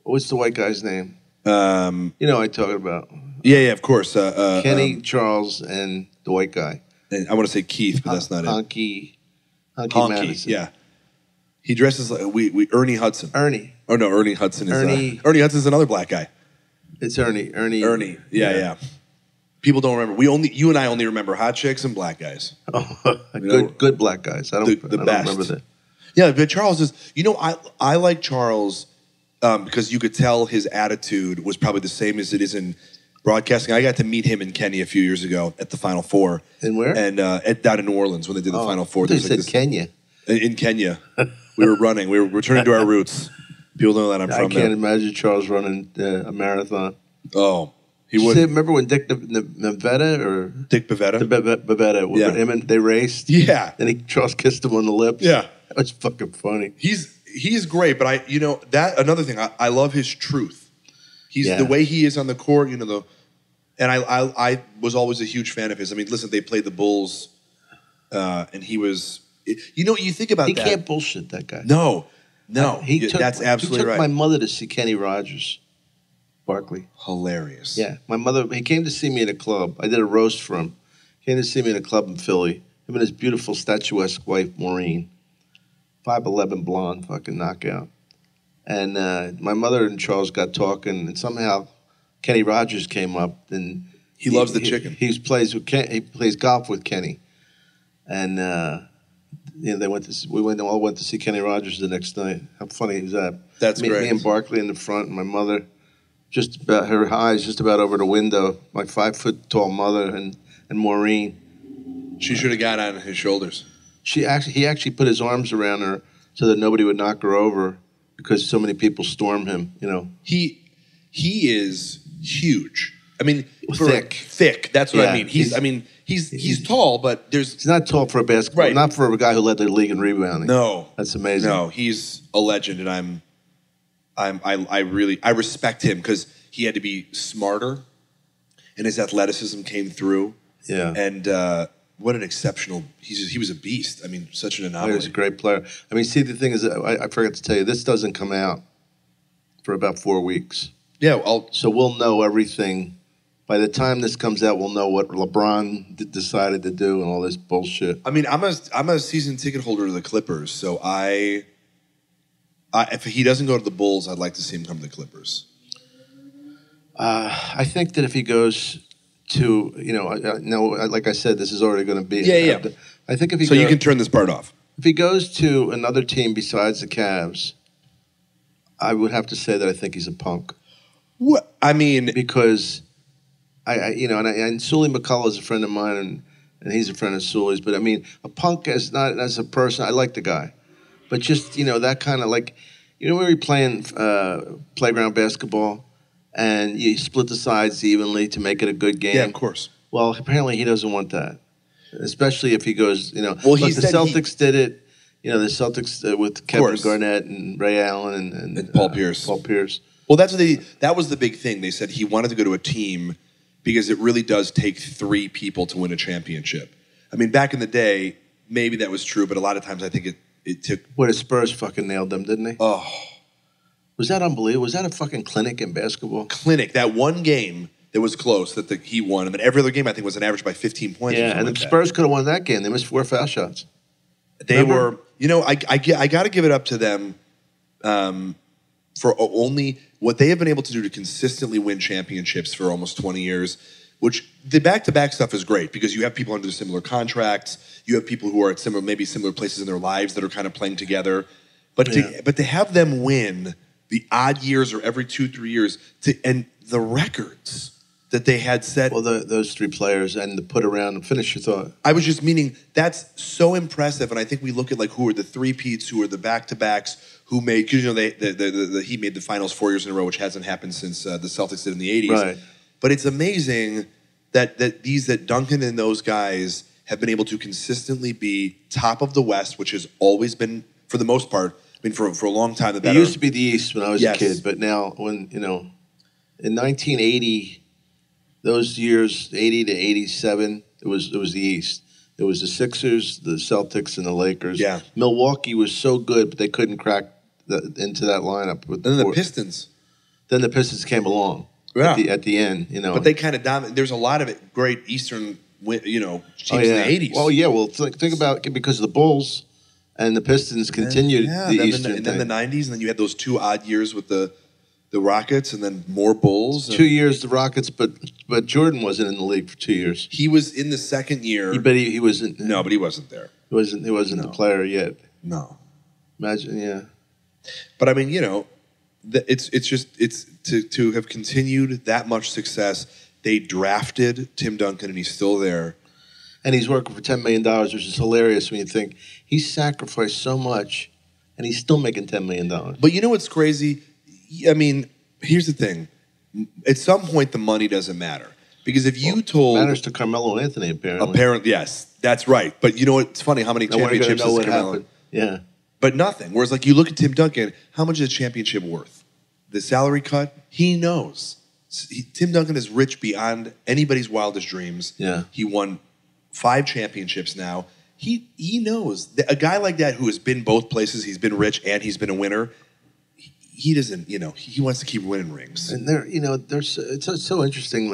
What's the white guy's name? You know what I'm talking about. Yeah, of course. Kenny, Charles, and the white guy. And I want to say Keith, but that's not it. Honky Madison. Yeah. He dresses like Ernie Hudson. Ernie. Oh no, Ernie Hudson is Ernie Hudson's another black guy. It's Ernie. Yeah. People don't remember. You and I only remember hot chicks and black guys. Oh, good black guys. I don't remember that. Yeah, but Charles is. I like Charles because you could tell his attitude was probably the same as it is in broadcasting. I got to meet him in Kenya a few years ago at the Final Four. In where? And down in New Orleans when they did the Final Four. They said Kenya. In Kenya, we were running. We were returning to our roots. People know that I'm from there. I can't imagine Charles running a marathon. Oh. He would. Remember when Dick Bavetta or Dick Bavetta? Bavetta, yeah. Him and they raced. Yeah. And Charles kissed him on the lips. Yeah. That was fucking funny. He's great, but that another thing, I love his truth. He's the way he is on the court, and I was always a huge fan of his. I mean, listen, they played the Bulls, and he was, you think about that. He can't bullshit, that guy. No. That's absolutely right. He took my mother to see Kenny Rogers. Barkley. Hilarious. Yeah. My mother, he came to see me in a club. I did a roast for him. He came to see me in a club in Philly. Him and his beautiful statuesque wife, Maureen. 5'11", blonde, fucking knockout. And my mother and Charles got talking, and somehow Kenny Rogers came up. And he loves the chicken. He plays golf with Kenny. And we all went to see Kenny Rogers the next night. How funny is that? That's great. Me and Barkley in the front, and my mother, just about her eyes, just about over the window. My 5-foot-tall mother and Maureen. She should have got on his shoulders. He actually put his arms around her so that nobody would knock her over because so many people storm him. He is huge. I mean, thick. That's what I mean. He's tall, but he's not tall for a basketball. Right. Not for a guy who led the league in rebounding. No, that's amazing. No, he's a legend, and I respect him because he had to be smarter, and his athleticism came through. Yeah, and what an exceptional. He was a beast. I mean, such an anomaly. He was a great player. I mean, see, the thing is, I forgot to tell you, this doesn't come out for about 4 weeks. Yeah, so we'll know everything. By the time this comes out, we'll know what LeBron decided to do and all this bullshit. I mean, I'm a season ticket holder to the Clippers, so if he doesn't go to the Bulls, I'd like to see him come to the Clippers. I think that if he goes to, like I said, this is already going to be. Yeah. I think if he you can turn this part off. If he goes to another team besides the Cavs, I would have to say that I think he's a punk. What I mean, because and Sully McCullough is a friend of mine, and he's a friend of Sully's. But I mean, a punk as a person, I like the guy, but just that kind of like, when you're playing playground basketball, and you split the sides evenly to make it a good game. Yeah, of course. Well, apparently he doesn't want that, especially if he goes. Well, the Celtics did it. The Celtics with Kevin Garnett and Ray Allen and Paul Pierce. Paul Pierce. Well, that was the big thing. They said he wanted to go to a team because it really does take 3 people to win a championship. I mean, back in the day, maybe that was true, but a lot of times I think it took. Well, the Spurs fucking nailed them, didn't they? Oh. Was that unbelievable? Was that a fucking clinic in basketball? Clinic. That one game that was close that he won, and then every other game I think was an average by 15 points. Yeah, and the Spurs could have won that game. They missed 4 foul shots. They were, I got to give it up to them for only what they have been able to do to consistently win championships for almost 20 years, which the back-to-back stuff is great because you have people under similar contracts. You have people who are at similar places in their lives that are kind of playing together. But to have them win the odd years or every 2-3 years, and the records that they had set. Well, those 3 players and to put around and finish your thought. I was just meaning that's so impressive, and I think we look at like who are the 3-peats, who are the back-to-backs, who made because he made the finals 4 years in a row, which hasn't happened since the Celtics did in the '80s. Right. But it's amazing that Duncan and those guys have been able to consistently be top of the West, which has always been for the most part. I mean, for a long time, the better. It used to be the East when I was a kid, but now when in 1980, those years 80 to 87, it was the East. It was the Sixers, the Celtics, and the Lakers. Yeah, Milwaukee was so good, but they couldn't crack into that lineup. And then the Pistons. Then the Pistons came along. Yeah. At the end, But they kind of dominated. There's a lot of great Eastern, teams in the '80s. Well, yeah. Well, think about it because the Bulls and the Pistons continued the Eastern and then the '90s, and then you had those 2 odd years with the the Rockets and then more Bulls. 2 years the Rockets, but Jordan wasn't in the league for 2 years. He was in the second year. But he wasn't. No, but he wasn't there. He wasn't the player yet. No. Imagine, yeah. But I mean, it's to have continued that much success. They drafted Tim Duncan, and he's still there. And he's working for $10 million, which is hilarious when you think he's sacrificed so much, and he's still making $10 million. But you know what's crazy? I mean, here's the thing. At some point, the money doesn't matter. Because if you told... It matters to Carmelo Anthony, apparently. Apparently, yes. That's right. But you know what? It's funny how many championships does Carmelo... Happened. Yeah. But nothing. Whereas, like, you look at Tim Duncan, how much is a championship worth? The salary cut? He knows. Tim Duncan is rich beyond anybody's wildest dreams. Yeah. He won 5 championships now. He knows. A guy like that who has been both places, he's been rich and he's been a winner, he doesn't, he wants to keep winning rings. And it's so interesting,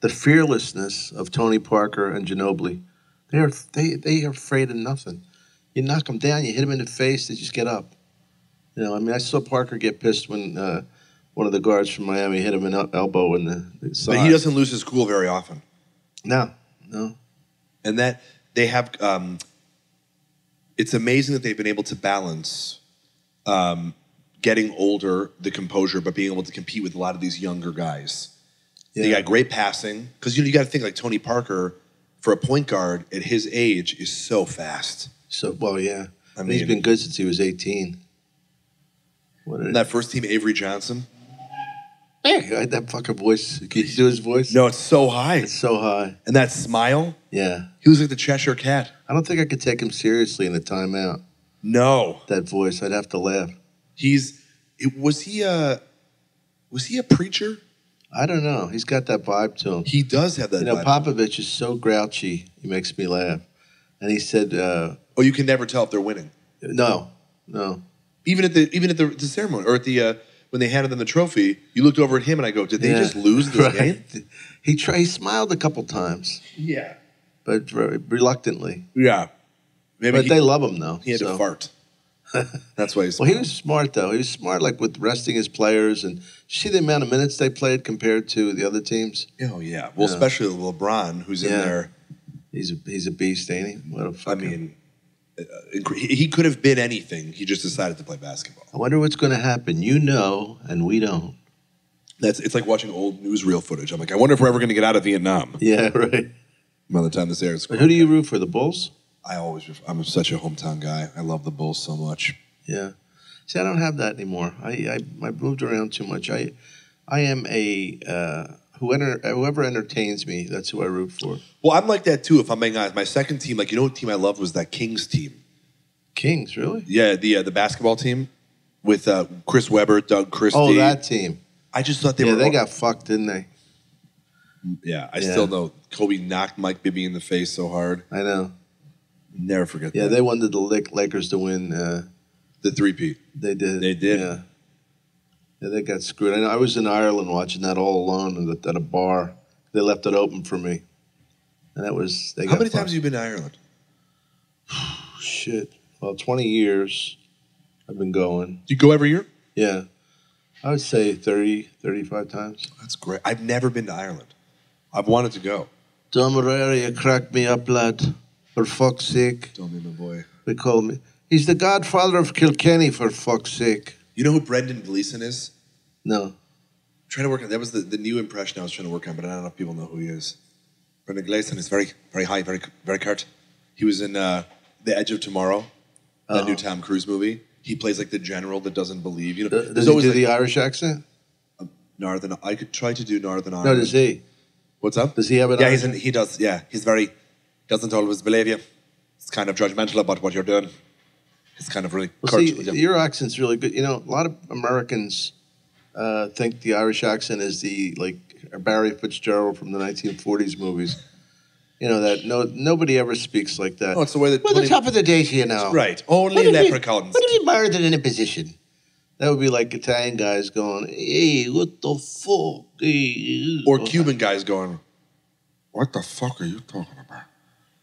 the fearlessness of Tony Parker and Ginobili. They are afraid of nothing. You knock them down, you hit them in the face, they just get up. I saw Parker get pissed when one of the guards from Miami hit him an elbow in the side. But he doesn't lose his cool very often. No. And that they have, it's amazing that they've been able to balance getting older, the composure, but being able to compete with a lot of these younger guys. Yeah. They got great passing. Because you got to think like Tony Parker, for a point guard at his age, is so fast. Yeah. He's been good since he was 18. That first team, Avery Johnson. Yeah, he had that fucking voice. Can you do his voice? No, it's so high. It's so high. And that smile. Yeah. He was like the Cheshire Cat. I don't think I could take him seriously in a timeout. No. That voice, I'd have to laugh. Was he a preacher? I don't know. He's got that vibe to him. He does have that vibe. Popovich is so grouchy, he makes me laugh. And he said... you can never tell if they're winning. No. Even at the ceremony, or at the when they handed them the trophy, you looked over at him and I go, did they just lose this game? He smiled a couple times. Yeah. But reluctantly. Yeah. But they love him, though. He had to fart. That's why he's Well, he was smart, though. He was smart, like, with resting his players. And see the amount of minutes they played compared to the other teams? Oh, yeah. Well, especially LeBron, who's in there. He's a beast, ain't he? What a fucking... he could have been anything. He just decided to play basketball. I wonder what's going to happen. And we don't. It's like watching old newsreel footage. I'm like, I wonder if we're ever going to get out of Vietnam. Yeah, right. By the time this airs. Who do you root for, the Bulls? I'm such a hometown guy. I love the Bulls so much. Yeah. See, I don't have that anymore. I moved around too much. I am whoever entertains me, that's who I root for. Well, I'm like that too, if I'm being honest. My second team, what team I loved was that Kings team. Kings, really? Yeah, the basketball team with Chris Webber, Doug Christie. Oh, that team. I just thought they were... Yeah, they got fucked, didn't they? Yeah, I still know. Kobe knocked Mike Bibby in the face so hard. I know. Never forget that. Yeah, they wanted the Lakers to win. The three-peat. They did. They did. Yeah, they got screwed. I was in Ireland watching that all alone at a bar. They left it open for me. And that was... How many times have you been to Ireland? Shit. Well, 20 years I've been going. Do you go every year? Yeah. I would say 30, 35 times. That's great. I've never been to Ireland. I've wanted to go. Tom Irrera, you cracked me up, lad. For fuck's sake. Don't be my boy. They call me. He's the godfather of Kilkenny, for fuck's sake. You know who Brendan Gleeson is? No. I'm trying to work on... That was the new impression I was trying to work on, but I don't know if people know who he is. Brendan Gleeson is very, very high, very, very curt. He was in The Edge of Tomorrow, that new Tom Cruise movie. He plays like the general that doesn't believe. Does he do the Irish accent? Northern. I could try to do Northern Ireland. No, does he? What's up? Does he have it? Yeah, he does. Yeah, he's very... Doesn't always believe you. It's kind of judgmental about what you're doing. It's kind of really... Well, see, your accent's really good. A lot of Americans think the Irish accent is the, Barry Fitzgerald from the 1940s movies. That nobody ever speaks like that. Oh, it's the way that... Well, the top of the day to you now. Right. Only leprechauns. What if you married in a position? That would be like Italian guys going, hey, what the fuck? Hey. Or Cuban guys going, what the fuck are you talking about?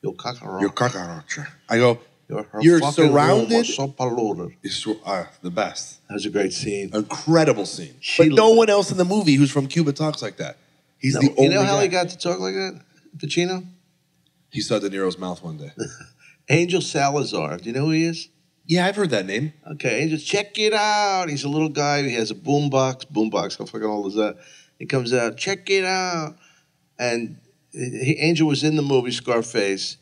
Yo, cockroach. Yo, cockroach. I go, You're fucking surrounded. Home, It's the best. that was a great scene. Incredible scene. But no one else in the movie who's from Cuba talks like that. He's the only You know how guy. he got to talk like that, Pacino? He saw De Niro's mouth one day. Angel Salazar. Do you know who he is? Yeah, I've heard that name. Okay, Angel, check it out. He's a little guy. He has a boombox. Boombox, how fucking old is that? He comes out, check it out. And Angel was in the movie Scarface,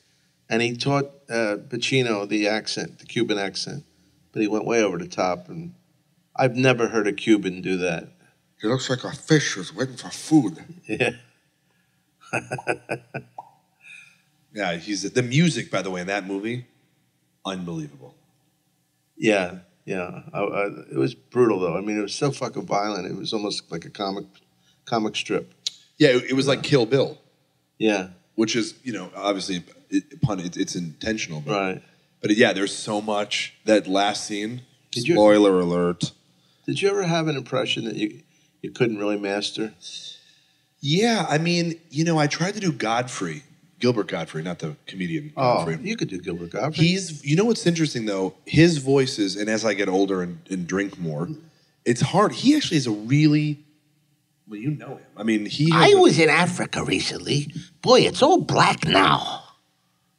and he taught Pacino the accent, the Cuban accent. But he went way over the top, and I've never heard a Cuban do that. He looks like a fish who's waiting for food. Yeah. Yeah, the music, by the way, in that movie, unbelievable. Yeah, yeah. It was brutal, though. I mean, it was so fucking violent. It was almost like a comic strip. Yeah, it was like Kill Bill. Yeah. Which is, obviously, it's intentional. But, Right. But yeah, there's so much. That last scene, Did spoiler alert. Did you ever have an impression that you couldn't really master? Yeah, I mean, I tried to do Gilbert Godfrey, not the comedian Godfrey. Oh, you could do Gilbert Godfrey. What's interesting, though? His voices, and as I get older and drink more, it's hard. He actually is a really... Well, you know him. I mean, I was in Africa recently. Boy, it's all black now.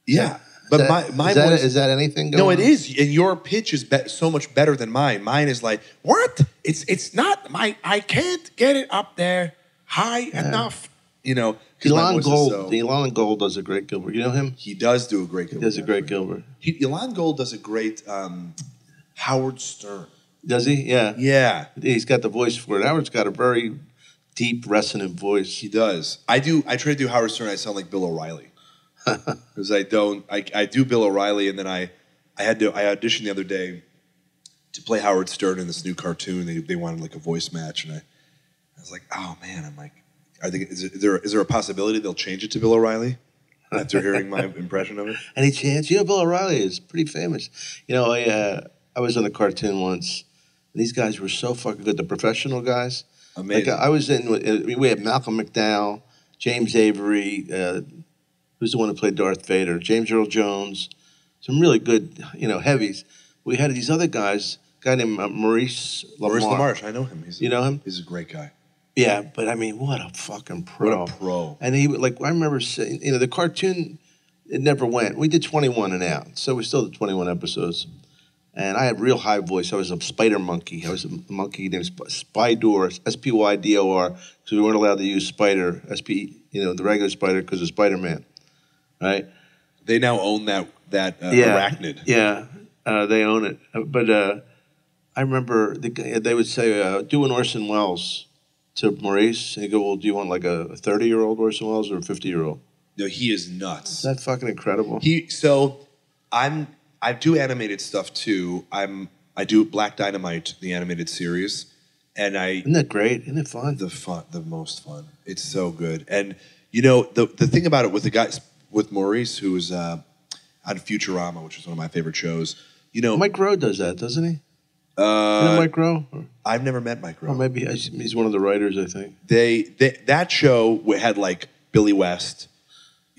Yeah. But my voice... Is that anything going No, it on? is. And your pitch is so much better than mine. Mine is like, what? It's not... I can't get it up there high enough. 'cause my Elon voice is Gold. so- Elon Gold does a great Gilbert. You know him? He does do a great Gilbert. He does a great Gilbert. Elon Gold does a great Howard Stern. Does he? Yeah. Yeah. He's got the voice for it. Howard's got a very deep, resonant voice. He does. I try to do Howard Stern. I sound like Bill O'Reilly because I don't. I do Bill O'Reilly, and then I auditioned the other day to play Howard Stern in this new cartoon. They wanted like a voice match, and I was like, oh man, I'm like, is there a possibility they'll change it to Bill O'Reilly after hearing my impression of it? Any chance? Bill O'Reilly is pretty famous. I was on a cartoon once, and these guys were so fucking good. The professional guys. Amazing. Like I was we had Malcolm McDowell, James Avery, who's the one who played Darth Vader, James Earl Jones, some really good, heavies. We had these other guys, a guy named Maurice LaMarche. Maurice LaMarche, I know him. You know him? He's a great guy. Yeah, but I mean, what a fucking pro. What a pro. And he, I remember saying, the cartoon, it never went. We did 21 and out, so we still did 21 episodes. And I had real high voice. I was a spider monkey. I was a monkey named Spydor, Spydor, because we weren't allowed to use spider, the regular spider, because of Spider-Man, right? They now own that arachnid. Yeah, they own it. But I remember they would say, do an Orson Welles to Maurice, and he'd go, well, do you want like a 30-year-old Orson Welles or a 50-year-old? No, he is nuts. Is that fucking incredible? I do animated stuff too. I do Black Dynamite, the animated series, and Isn't that great? Isn't it fun? the most fun. It's so good. And the thing about it with the guys with Maurice, who was on Futurama, which is one of my favorite shows. Mike Rowe does that, doesn't he? Mike Rowe? I've never met Mike Rowe. Or maybe he's one of the writers, I think. That show had like Billy West.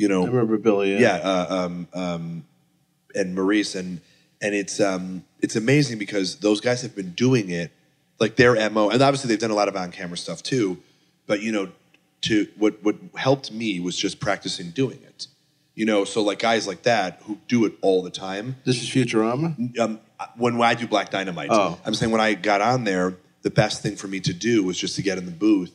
I remember Billy. Yeah. And Maurice, and it's amazing because those guys have been doing it, like their MO, and obviously they've done a lot of on-camera stuff too. But what helped me was just practicing doing it. So like guys like that who do it all the time. This is Futurama? When I do Black Dynamite, I'm saying when I got on there, the best thing for me to do was just to get in the booth.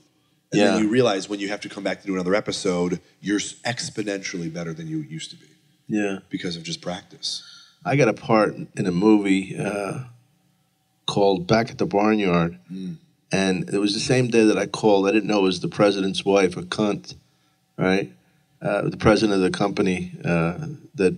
And then you realize when you have to come back to do another episode, you're exponentially better than you used to be. Yeah. Because of just practice. I got a part in a movie called Back at the Barnyard. And it was the same day that I called. I didn't know it was the president's wife, a cunt, right? The president of the company, that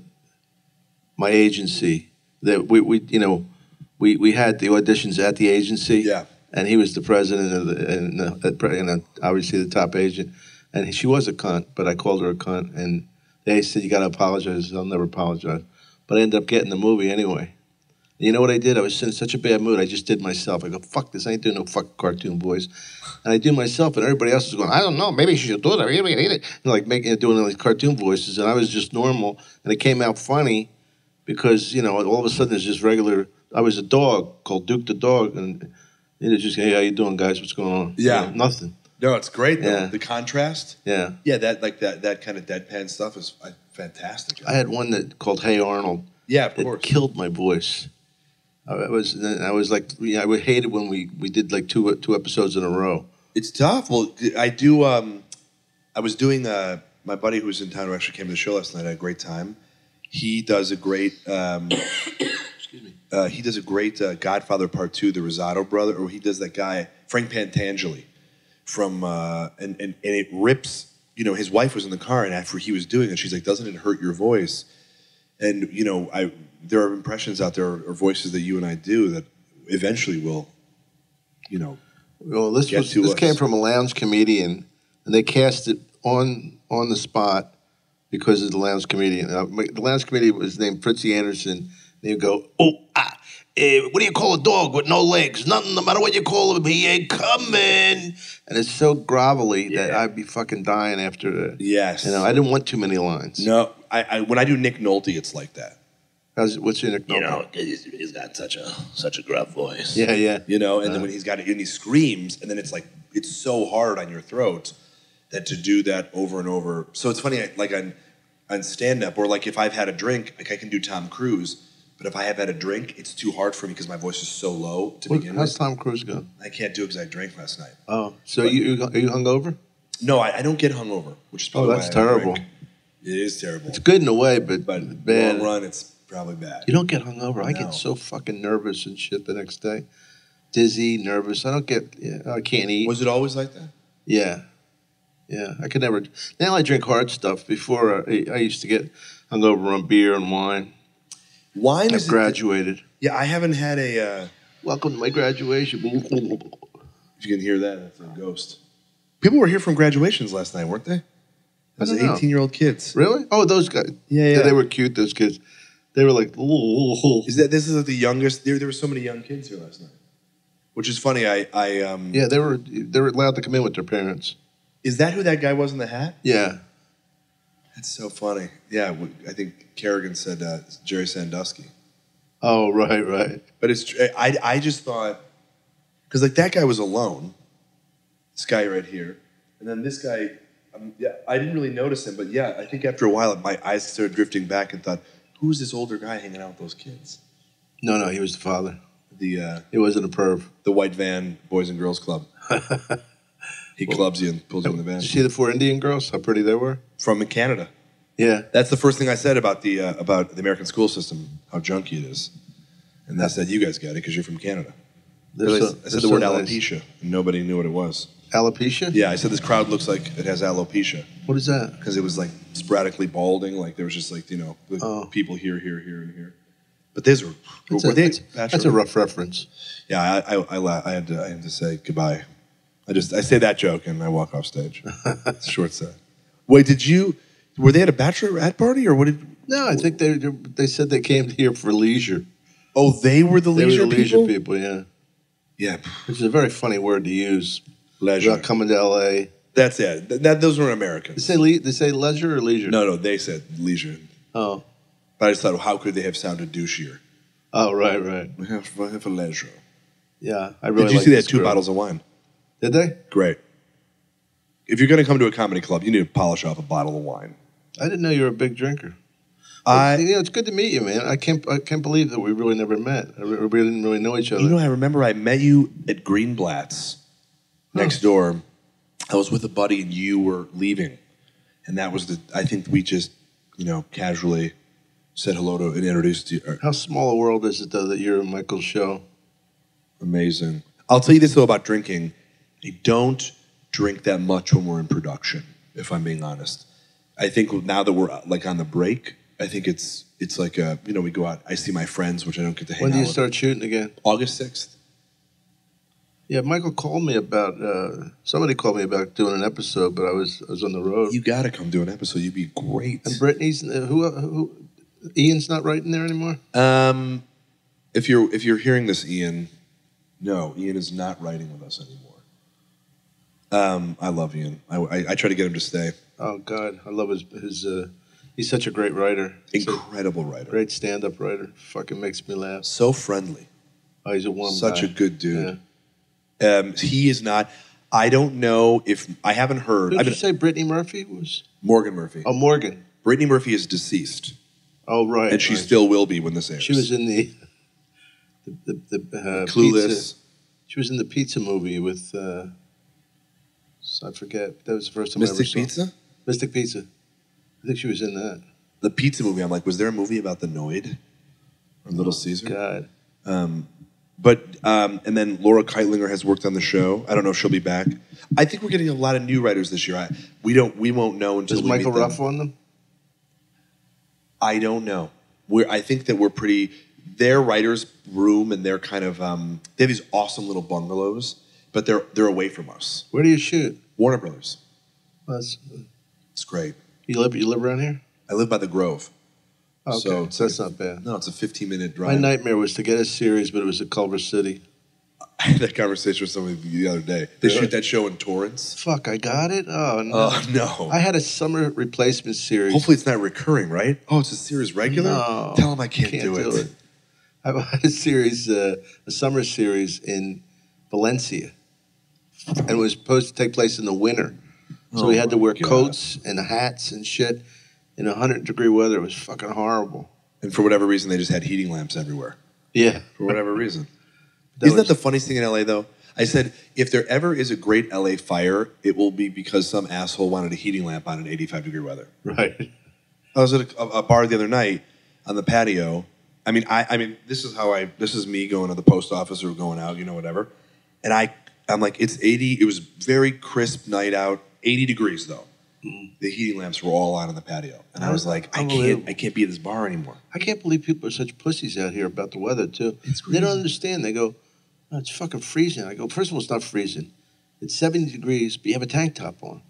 my agency, that we had the auditions at the agency. Yeah. And he was the president of and obviously the top agent. And she was a cunt, but I called her a cunt. And they said, you got to apologize. I'll never apologize. But I ended up getting the movie anyway. And you know what I did? I was in such a bad mood. I just did myself. I go, fuck this. I ain't doing no fucking cartoon voice. And I do myself, and everybody else is going, I don't know. Maybe you should do that. And like doing all these cartoon voices. And I was just normal. And it came out funny because all of a sudden there's just regular. I was a dog called Duke the dog, and just hey, how you doing, guys? What's going on? Yeah, nothing. No, it's great though. Yeah. The contrast. Yeah, yeah. That kind of deadpan stuff is fantastic. I had one that called Hey Arnold. Yeah, of it course. Killed my voice. I was like, I would hate it when we did like two episodes in a row. It's tough. Well, I do. I was doing my buddy who was in town who actually came to the show last night. I had a great time. He does a great. Excuse me. He does a great Godfather Part 2, the Rosado brother, or he does that guy Frank Pantangeli from and it rips. His wife was in the car, and after he was doing it, she's like, "Doesn't it hurt your voice?" And there are impressions out there or voices that you and I do that eventually will, Well, this came from a lounge comedian, and they cast it on the spot because of the lounge comedian. The lounge comedian was named Fritzy Anderson. And he'd go, what do you call a dog with no legs? Nothing, no matter what you call him, he ain't coming. And it's so grovelly that I'd be fucking dying after that. Yes. I didn't want too many lines. No, when I do Nick Nolte, it's like that. What's your Nick Nolte? He's got such a gruff voice. Yeah, yeah. And then when he's got it, and he screams, and then it's like, it's so hard on your throat that to do that over and over. So it's funny, like on stand-up, or like if I've had a drink, like I can do Tom Cruise, but if I have had a drink, it's too hard for me because my voice is so low to begin with. How's Tom Cruise go? I can't do it because I drank last night. Oh, so are you hungover? No, I don't get hungover, which is probably that's terrible. It is terrible. It's good in a way, but bad. Long run, it's probably bad. You don't get hungover. I get so fucking nervous and shit the next day. Dizzy, nervous. I can't eat. Was it always like that? Yeah. Yeah, I could never. Now I drink hard stuff. Before I used to get hungover on beer and wine. Wine I've graduated. Yeah, I haven't had a. Welcome to my graduation. If you can hear that, that's a ghost. People were here from graduations last night, weren't they? Those 18-year-old kids. Really? Oh, those guys. Yeah. They were cute. Those kids. They were like. This is like the youngest? There were so many young kids here last night, which is funny. Yeah, they were allowed to come in with their parents. Is that who that guy was in the hat? Yeah. That's so funny. Yeah, I think Kerrigan said Jerry Sandusky. Oh, right. But it's I just thought, because like that guy was alone, this guy right here, and then this guy, I didn't really notice him, but yeah, I think after a while my eyes started drifting back and thought, who's this older guy hanging out with those kids? No, he was the father. He wasn't a perv. The white van, Boys and Girls Club. He clubs you and pulls you in the van. Did you see the 4 Indian girls? How pretty they were? From Canada. Yeah. That's the first thing I said about the American school system, how junky it is. And I said, you guys get it because you're from Canada. I said the word alopecia, and nobody knew what it was. Alopecia? Yeah, I said this crowd looks like it has alopecia. What is that? Because it was like sporadically balding, like there was just like, people here, and here. But those were they that's a rough reference. Yeah, I had to say goodbye. I say that joke and I walk off stage. It's a short set. Wait, were they at a bachelorette party or what did? No, I think they said they came here for leisure. Oh, they were the leisure people, yeah. Yeah. Which is a very funny word to use. Leisure. About coming to L.A. That's it. Those were Americans. They say leisure or leisure? No, they said leisure. Oh. But I just thought, how could they have sounded douchier? Oh, right. We have a leisure. Yeah, I really. Did you see they had 2 bottles of wine? Did they? Great. If you're going to come to a comedy club, you need to polish off a bottle of wine. I didn't know you were a big drinker. It's good to meet you, man. I can't believe that we really never met. We didn't really know each other. I remember I met you at Greenblatt's next door. I was with a buddy and you were leaving. And that was I think we just, casually said hello to and introduced you. How small a world is it, though, that you're in Michael's show? Amazing. I'll tell you this, though, about drinking. I don't drink that much when we're in production, if I'm being honest. I think now that we're like on the break, I think it's like we go out. I see my friends, which I don't get to hang out with. When do you start shooting again? August 6th. Yeah, Michael called me about. Somebody called me about doing an episode, but I was on the road. You got to come do an episode. You'd be great. And Brittany's who Ian's not writing there anymore. If you're hearing this, Ian, no, Ian is not writing with us anymore. I love Ian. I try to get him to stay. Oh God, I love his He's such a great writer. Incredible writer. Great stand-up writer. Fucking makes me laugh. So friendly. Oh, he's a warm guy. Such a good dude. Yeah. He is not. I don't know if I haven't heard. Who did you say Brittany Murphy was? Morgan Murphy. Oh, Morgan. Brittany Murphy is deceased. Oh, right. And she still will be when this airs. She was in the Clueless. Pizza. She was in the pizza movie with. I forget. That was the first time I ever saw. Mystic Pizza. Mystic Pizza. I think she was in that. The pizza movie. I'm like, was there a movie about the Noid or Little Caesar? God. And then Laura Keitlinger has worked on the show. I don't know if she'll be back. I think we're getting a lot of new writers this year. We won't know until Is we Michael meet them. Ruff on them? I don't know. I think that we're pretty. Their writers' room and their kind of they have these awesome little bungalows, but they're away from us. Where do you shoot? Warner Brothers. It's great. You live around here? I live by the Grove. Okay, so that's not bad. No, it's a 15-minute drive. My nightmare was to get a series, but it was at Culver City. I had that conversation with somebody the other day. They shoot that show in Torrance. Fuck, I got it? Oh, no. Oh, no. I had a summer replacement series. Hopefully it's not recurring, right? Oh, it's a series regular? No. Tell them I can't do it. I had a series, a summer series in Valencia. And it was supposed to take place in the winter. So we had to wear coats and hats and shit. In 100-degree weather, it was fucking horrible. And for whatever reason, they just had heating lamps everywhere. Yeah. For whatever reason. Isn't that the funniest thing in LA, though? I said, if there ever is a great LA fire, it will be because some asshole wanted a heating lamp on in 85-degree weather. Right. I was at a bar the other night on the patio. I mean, this is me going to the post office or going out, whatever. And I'm like, it's 80. It was very crisp night out, 80 degrees though. The heating lamps were all on in the patio, and I was like, I can't be at this bar anymore. I can't believe people are such pussies out here about the weather too. It's crazy. They don't understand. They go, oh, it's fucking freezing. I go, first of all, it's not freezing. It's 70 degrees, but you have a tank top on.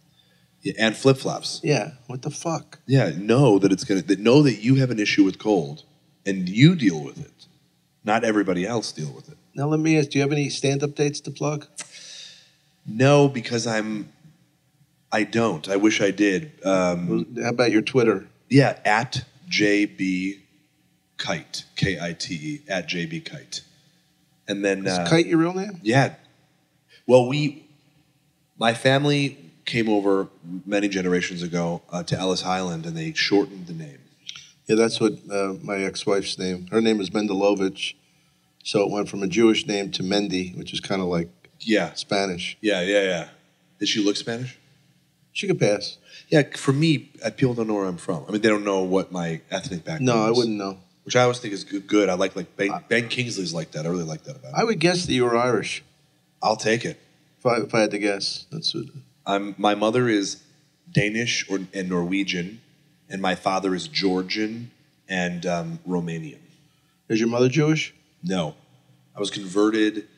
Yeah, and flip flops. Yeah, what the fuck? Yeah, know that you have an issue with cold, and you deal with it. Not everybody else deal with it. Now let me ask, do you have any stand-up dates to plug? No, because I don't. I wish I did. How about your Twitter? Yeah, at JB Kite, Kite, at JB Kite. And then Is Kite your real name? Yeah. Well, my family came over many generations ago to Ellis Island, and they shortened the name. Yeah, that's what my ex-wife's name. Her name was Mendelovich, so it went from a Jewish name to Mendy, which is kind of like Spanish. Yeah. Did she look Spanish? She could pass. Yeah, for me, people don't know where I'm from. I mean, they don't know what my ethnic background is. No, I wouldn't know. Which I always think is good. I like Ben Kingsley's like that. I really like that about him. I would guess that you were Irish. I'll take it. If I had to guess. That's what. My mother is Danish and Norwegian, and my father is Georgian and Romanian. Is your mother Jewish? No. I was converted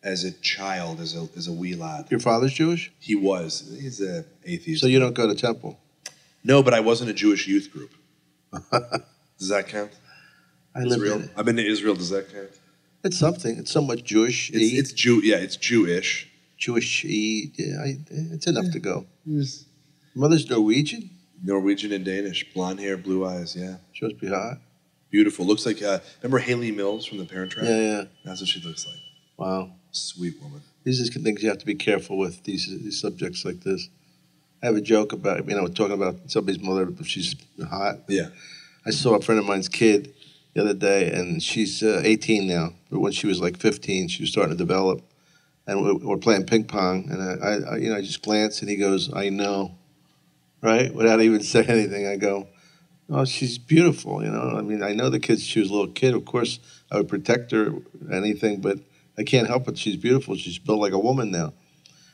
as a child, as a wee lad. Your father's Jewish? He was. He's an atheist. So you don't go to temple? No, but I was in a Jewish youth group. Does that count? Israel. I've been to Israel. Does that count? It's something. It's somewhat Jewish. It's Jewish. Jewish. Yeah, it's enough to go. Mother's Norwegian? Norwegian and Danish. Blonde hair, blue eyes, yeah. She must be hot. Beautiful. Looks like, remember Haley Mills from The Parent Trap? Yeah. That's what she looks like. Wow. Sweet woman. These are things you have to be careful with, these subjects like this. I have a joke about, talking about somebody's mother, if she's hot. Yeah. I saw a friend of mine's kid the other day, and she's 18 now. But when she was like 15, she was starting to develop. And we're playing ping pong, and I just glance, and he goes, I know, right? Without even saying anything, I go, oh, she's beautiful, I mean, I know the kid, she was a little kid. Of course, I would protect her, anything, but I can't help it. She's beautiful. She's built like a woman now.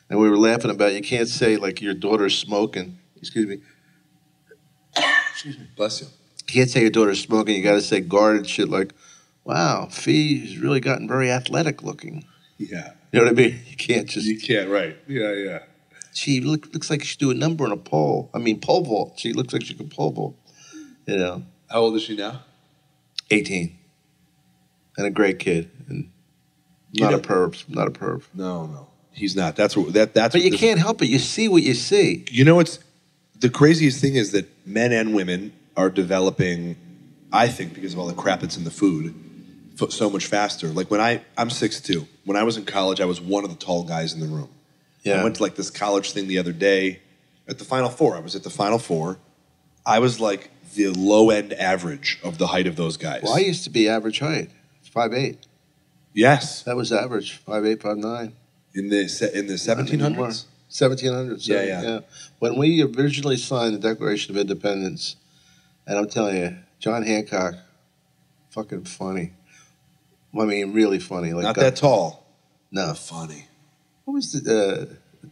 And we were laughing about, you can't say, like, your daughter's smoking. Excuse me. Excuse me. Bless you. You can't say your daughter's smoking. You got to say guarded shit like, wow, Fee's really gotten very athletic looking. Yeah. You know what I mean? You can't just... You can't, right. Yeah. She looks like she do a number on a pole. I mean, pole vault. She looks like she can pole vault. How old is she now? 18. And a great kid. And not a perv. No. He's not. That's what. But you can't help it. You see what you see. What's the craziest thing is that men and women are developing, I think, because of all the crap that's in the food, so much faster. Like when I'm 6'2". When I was in college, I was one of the tall guys in the room. Yeah. I went to like this college thing the other day at the Final Four. I was at the Final Four. I was like the low end average of the height of those guys. Well, I used to be average height, 5'8". Yes. That was average, 5'8", 5'9". In the 1700s? 1700s. Yeah. When we originally signed the Declaration of Independence, and I'm telling you, John Hancock, fucking funny. I mean, really funny. Like Not that tall. No. Funny. What was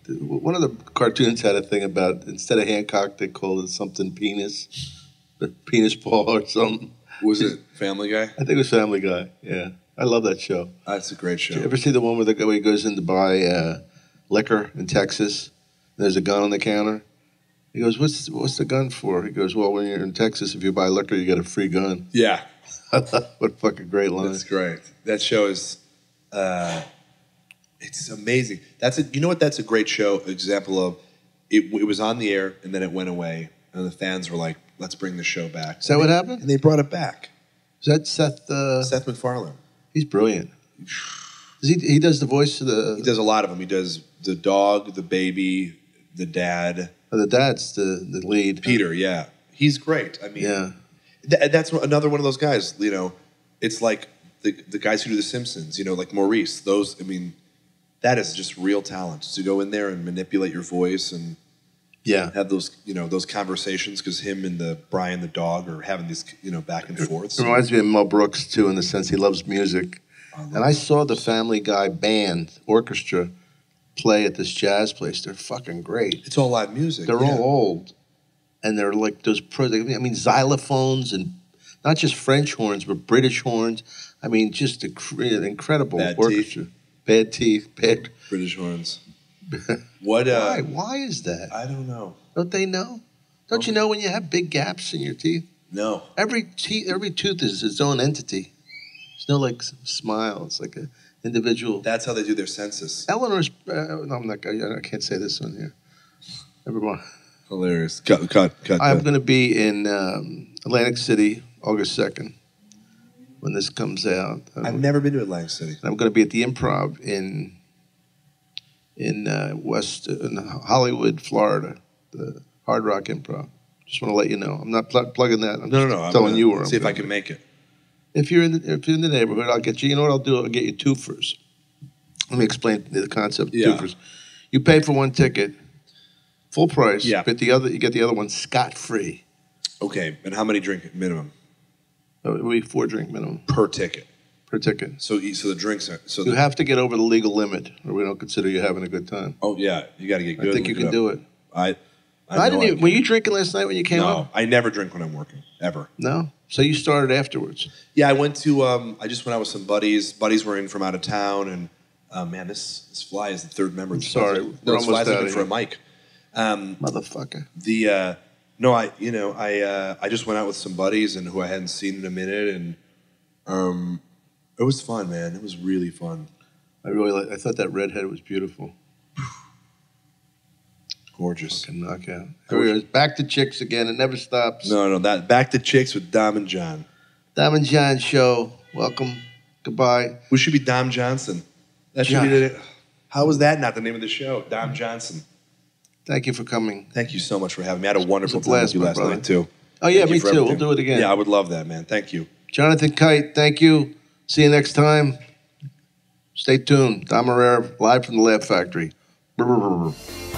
one of the cartoons had a thing about, instead of Hancock, they called it something penis, penis Paul or something. Was it Family Guy? I think it was Family Guy. Yeah, I love that show. That's a great show. Did you ever see the one where the guy goes in to buy liquor in Texas? And there's a gun on the counter. He goes, "What's the gun for?" He goes, "Well, when you're in Texas, if you buy liquor, you get a free gun." Yeah. What a fucking great line. That's great. That show is, it's amazing. You know what? That's a great show. Example of it was on the air and then it went away, and the fans were like, "Let's bring the show back." Is that what happened? And they brought it back. Is that Seth? Seth MacFarlane. He's brilliant. He does the voice of the. He does a lot of them. He does the dog, the baby, the dad. Oh, the dad's the lead. Peter, yeah, he's great. I mean, yeah. That's another one of those guys. You know, it's like the guys who do The Simpsons. You know, like Maurice. Those. I mean, that is just real talent to go in there and manipulate your voice and have those those conversations, because him and Brian the dog are having these back and forth. It reminds me of Mel Brooks too, in the sense he loves music. I saw the Family Guy band orchestra play at this jazz place. They're fucking great. It's all live music. They're all old. And they're like those xylophones, and not just French horns, but British horns. I mean, just incredible orchestra. Bad teeth, bad British horns. What? Why is that? I don't know. Don't they know? Don't you know when you have big gaps in your teeth? No. Every tooth is its own entity. There's no like smile. It's like an individual. That's how they do their census. Eleanor's. No, I'm not. I can't say this one here. Never mind. Hilarious. Cut. I'm going to be in Atlantic City August 2nd when this comes out. I've never been to Atlantic City. I'm going to be at the Improv in Hollywood, Florida, the Hard Rock Improv. Just want to let you know. I'm not plugging that. I'm just telling you where I'm see if I can make it. If you're in the neighborhood, I'll get you. You know what I'll do? I'll get you twofers. Let me explain the concept of twofers. You pay for one ticket, full price. Yeah. But you get the other one scot-free. Okay. And how many drink minimum? It would be 4 drink minimum Per ticket. per ticket. So the drinks are You have to get over the legal limit, or we don't consider you having a good time. Oh yeah, you got to get good. I think you can do it. I didn't even, were you drinking last night when you came No, up? I never drink when I'm working ever. No. So you started afterwards. Yeah, I went to. I just went out with some buddies. Buddies were in from out of town, and man, this fly is the third member. Sorry, no, we're this fly's almost out looking of for a here. mic. Motherfucker. I just went out with some buddies and who I hadn't seen in a minute, and it was fun, man. It was really fun. I thought that redhead was beautiful. Gorgeous. Fucking knockout. Here he is. Back to chicks again. It never stops. No, that back to chicks with Dom and John. Dom and John show. Welcome. Goodbye. Who should be Dom Johnson? That should be the. How was that not the name of the show? Dom Johnson. Thank you for coming. Thank you so much for having me. I had a wonderful It was a time with you blast, last my night too. Oh, yeah, Thank you me for too. We'll everything. do it again. Yeah, I would love that, man. Thank you. Jonathan Kite, thank you. See you next time. Stay tuned. Dom Irrera, live from the Laugh Factory. Brr, brr, brr, brr.